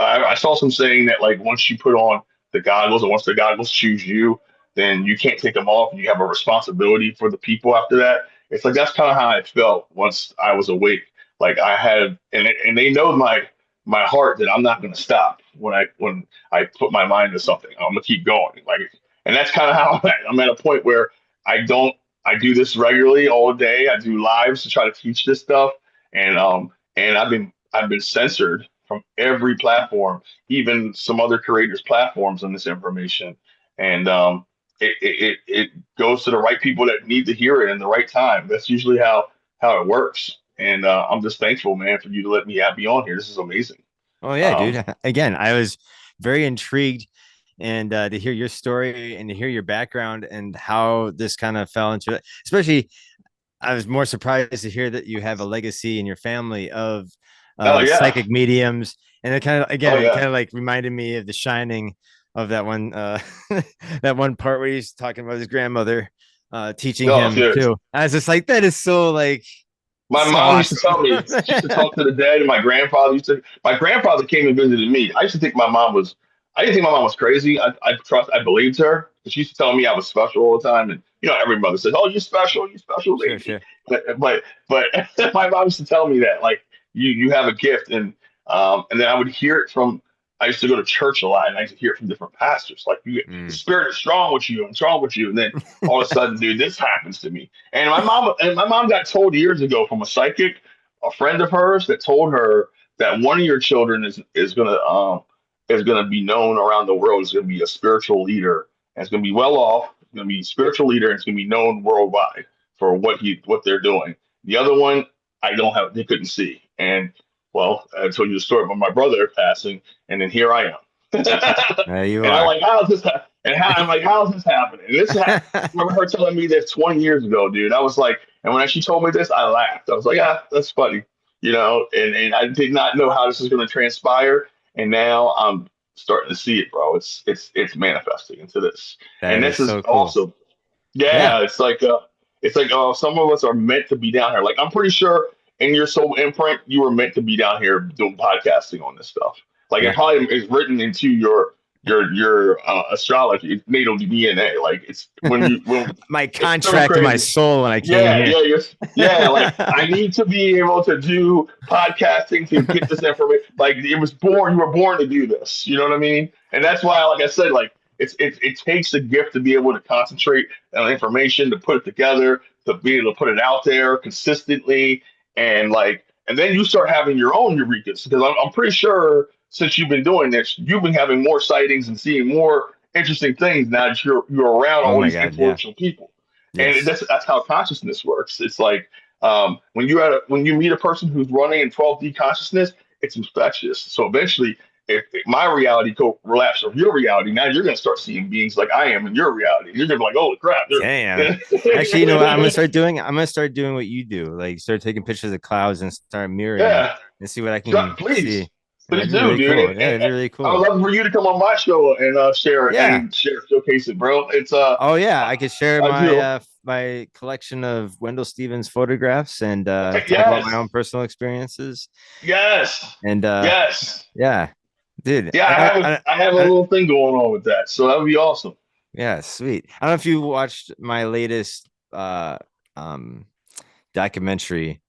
Speaker 2: I saw some saying that like once you put on the goggles, or once the goggles choose you, then you can't take them off, and you have a responsibility for the people after that. It's like that's kind of how I felt once I was awake. Like I had, and they know my heart that I'm not going to stop when I put my mind to something. I'm gonna keep going. Like, and that's kind of how I'm at. I'm at a point where I don't. I do this regularly all day. I do lives to try to teach this stuff, and I've been censored from every platform, even some other creators' platforms on this information. And it goes to the right people that need to hear it in the right time. That's usually how it works. And I'm just thankful, man, for you to let me be on here. This is amazing.
Speaker 1: Oh yeah,
Speaker 2: Um,
Speaker 1: dude. Again, I was very intrigued and to hear your story and to hear your background and how this kind of fell into it. Especially, I was more surprised to hear that you have a legacy in your family of
Speaker 2: oh yeah,
Speaker 1: psychic mediums, and it kind of
Speaker 2: oh
Speaker 1: it
Speaker 2: yeah,
Speaker 1: kind of like reminded me of The Shining, of that one that one part where he's talking about his grandmother teaching
Speaker 2: no,
Speaker 1: him
Speaker 2: dude.
Speaker 1: too. I was just like, that is so like
Speaker 2: My
Speaker 1: so
Speaker 2: mom used to
Speaker 1: awesome.
Speaker 2: tell me she used to talk to the dead, and my grandfather used to. My grandfather came and visited me. I used to think my mom was. I didn't think my mom was crazy. I believed her. She used to tell me I was special all the time, and every mother says, "Oh, you special
Speaker 1: Sure,
Speaker 2: baby."
Speaker 1: sure.
Speaker 2: But my mom used to tell me that like you have a gift, and then I would hear it from. I used to go to church a lot, and I used to hear it from different pastors. Like the
Speaker 1: Mm.
Speaker 2: spirit is strong with you and strong with you, and then all of a sudden, dude, this happens to me. And my mom got told years ago from a psychic, a friend of hers that told her that one of your children is gonna be known around the world. Is gonna be a spiritual leader. And it's gonna be well off. It's gonna be a spiritual leader. And it's gonna be known worldwide for what they're doing. The other one, I don't have. They couldn't see. And well, I told you the story about my brother passing, and then here I am.
Speaker 1: There you
Speaker 2: And I'm
Speaker 1: are.
Speaker 2: like, how's this? I'm like, how's this happening? And I remember her telling me this 20 years ago, dude. I was like, and when she told me this, I laughed. I was like, ah, that's funny, And I did not know how this is going to transpire, and now I'm starting to see it, bro. It's manifesting into this,
Speaker 1: That
Speaker 2: and
Speaker 1: is
Speaker 2: this is
Speaker 1: so cool.
Speaker 2: awesome.
Speaker 1: Yeah.
Speaker 2: Yeah, it's like some of us are meant to be down here. Like I'm pretty sure in your soul imprint, you were meant to be down here doing podcasting on this stuff. Like it
Speaker 1: Yeah.
Speaker 2: probably is written into your astrology, it's natal DNA. Like it's when
Speaker 1: My
Speaker 2: it's so
Speaker 1: contract to my
Speaker 2: crazy.
Speaker 1: soul when I came
Speaker 2: Yeah,
Speaker 1: here.
Speaker 2: yeah, yes, yeah. Like I need to be able to do podcasting to get this information. Like it was born, you were born to do this. You know what I mean? And that's why, like I said, like it takes a gift to be able to concentrate on information, to put it together, to be able to put it out there consistently, and like, and then you start having your own eurekas. Because I'm pretty sure since you've been doing this, you've been having more sightings and seeing more interesting things now that you're around
Speaker 1: Oh
Speaker 2: all
Speaker 1: my
Speaker 2: these
Speaker 1: God. Yeah.
Speaker 2: influential people, and
Speaker 1: Yes.
Speaker 2: that's how consciousness works. It's like when you meet a person who's running in 12D consciousness, it's infectious. So eventually, if my reality collapses with your reality, now you're going to start seeing beings like I am in your reality. You're going to be like, holy crap!
Speaker 1: Damn. Actually, you know what I'm gonna start doing? I'm gonna start doing what you do. Like start taking pictures of clouds and start mirroring
Speaker 2: Yeah,
Speaker 1: and see what I can see.
Speaker 2: please,
Speaker 1: And that'd
Speaker 2: please
Speaker 1: be
Speaker 2: do,
Speaker 1: really
Speaker 2: dude.
Speaker 1: cool. Yeah,
Speaker 2: And
Speaker 1: that'd be really
Speaker 2: I
Speaker 1: cool.
Speaker 2: would love for you to come on my show and
Speaker 1: Yeah.
Speaker 2: showcase it, bro. It's
Speaker 1: Oh yeah, I could share
Speaker 2: I
Speaker 1: my
Speaker 2: do.
Speaker 1: my collection of Wendell Stevens photographs and talk about my
Speaker 2: Yes,
Speaker 1: own personal experiences.
Speaker 2: yes,
Speaker 1: And
Speaker 2: yes.
Speaker 1: yeah, dude.
Speaker 2: Yeah, I have a little thing going on with that, so that would be awesome.
Speaker 1: Yeah, sweet. I don't know if you watched my latest um documentary.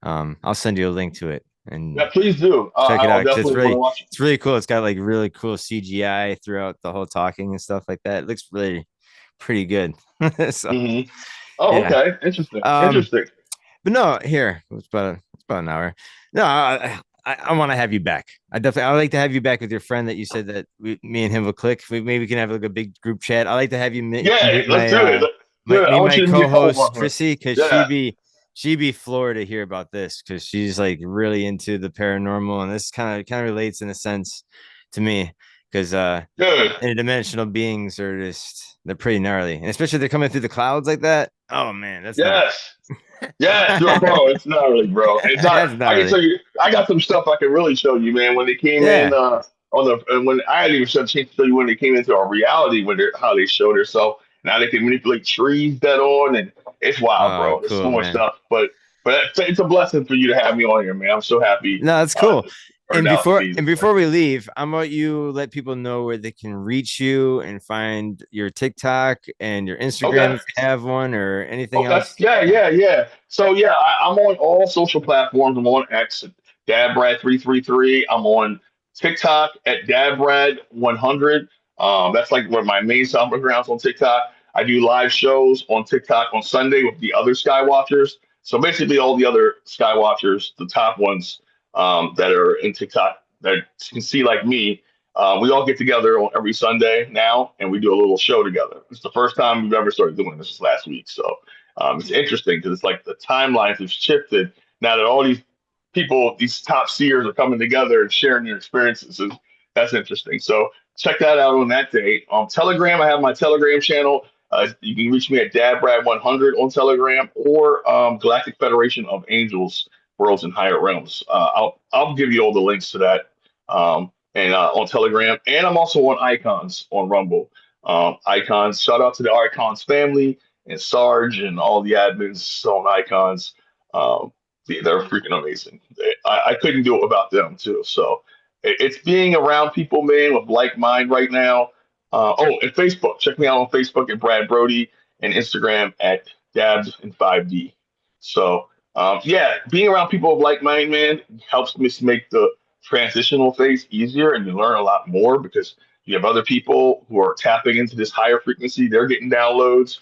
Speaker 1: I'll send you a link to it and
Speaker 2: Yeah, please do.
Speaker 1: check it
Speaker 2: I'll
Speaker 1: out because
Speaker 2: definitely want to watch it.
Speaker 1: it's really cool. It's got like really cool CGI throughout the whole talking and stuff like that. It looks really pretty good. So
Speaker 2: Oh,
Speaker 1: yeah.
Speaker 2: okay. Interesting.
Speaker 1: Um,
Speaker 2: Interesting.
Speaker 1: but no, here it's about an hour. No, I want to have you back. I would like to have you back with your friend that you said that me and him will click. Maybe we can have like a big group chat. I like to have you
Speaker 2: Yeah,
Speaker 1: meet
Speaker 2: let's
Speaker 1: my
Speaker 2: do it. Let's do it. I
Speaker 1: meet
Speaker 2: want
Speaker 1: my
Speaker 2: you to meet a couple of
Speaker 1: co-host
Speaker 2: my friends.
Speaker 1: Chrissy because
Speaker 2: Yeah.
Speaker 1: she'd be floored to hear about this because she's like really into the paranormal and this kind of relates in a sense to me because
Speaker 2: Good.
Speaker 1: interdimensional beings are just they're pretty gnarly and especially if they're coming through the clouds like that. Oh man, that's gnarly.
Speaker 2: Yes. Yes, bro. It's not really, bro. It's not.
Speaker 1: That's
Speaker 2: I can
Speaker 1: gnarly.
Speaker 2: tell you. I got some stuff I can really show you, man. When they came in
Speaker 1: Yeah.
Speaker 2: on the when I hadn't even had a chance to show you when they came into our reality, when they're how they show themselves. Now they can manipulate trees dead on, and it's wild,
Speaker 1: Oh,
Speaker 2: bro. There's so
Speaker 1: cool,
Speaker 2: much
Speaker 1: man.
Speaker 2: stuff, but it's a blessing for you to have me on here, man. I'm so happy.
Speaker 1: No, that's cool.
Speaker 2: To turn out to be this way.
Speaker 1: Before we leave, I'm about you let people know where they can reach you and find your TikTok and your Instagram
Speaker 2: Okay.
Speaker 1: if you have one or anything
Speaker 2: Okay.
Speaker 1: else.
Speaker 2: Yeah,
Speaker 1: Yeah.
Speaker 2: yeah, yeah. So yeah, I'm on all social platforms. I'm on X, DadBrad333. I'm on TikTok at DadBrad100. That's like one of my main summer grounds on TikTok. I do live shows on TikTok on Sunday with the other Skywatchers. So basically, all the other Skywatchers, the top ones that are in TikTok that you can see like me, we all get together on every Sunday now, and we do a little show together. It's the first time we've ever started doing this last week, so it's interesting because it's like the timelines have shifted now that all these people, these top seers, are coming together and sharing their experiences. And that's interesting. So check that out on that day. On Telegram, I have my Telegram channel. You can reach me at DadBrad100 on Telegram or Galactic Federation of Angels, Worlds and Higher Realms. I'll give you all the links to that. And on Telegram, and I'm also on Icons on Rumble. Icons, shout out to the Icons family and Sarge and all the admins on Icons. Um, they're freaking amazing. I couldn't do it without them too. So it's being around people, man, with like mind right now. Oh, and Facebook. Check me out on Facebook at Brad Brodie and Instagram at Dabs in 5D. So yeah, being around people of like mind, man, helps me make the transitional phase easier and you learn a lot more because you have other people who are tapping into this higher frequency. They're getting downloads,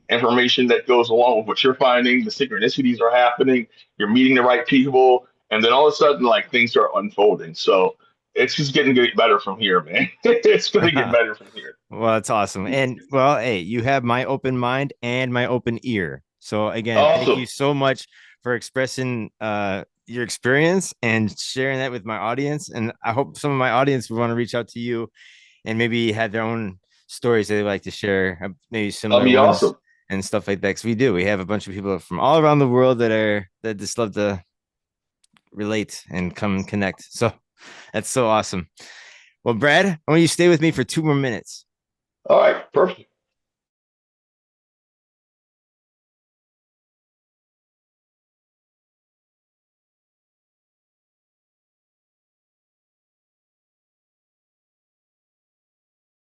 Speaker 2: information that goes along with what you're finding. The synchronicities are happening. You're meeting the right people, and then all of a sudden, like things are unfolding. So it's just getting better from here, man. It's going to get better from here.
Speaker 1: Well, that's awesome. And well, hey, you have my open mind and my open ear. So again, thank
Speaker 2: Awesome.
Speaker 1: you so much for expressing your experience and sharing that with my audience. And I hope some of my audience will want to reach out to you and maybe have their own stories they like to share, maybe
Speaker 2: That'll
Speaker 1: similar
Speaker 2: be
Speaker 1: ones
Speaker 2: awesome.
Speaker 1: and stuff like that. Because we do. We have a bunch of people from all around the world that just love to relate and come connect. So that's so awesome. Well, Brad, I want you to stay with me for 2 more minutes.
Speaker 2: All right. Perfect.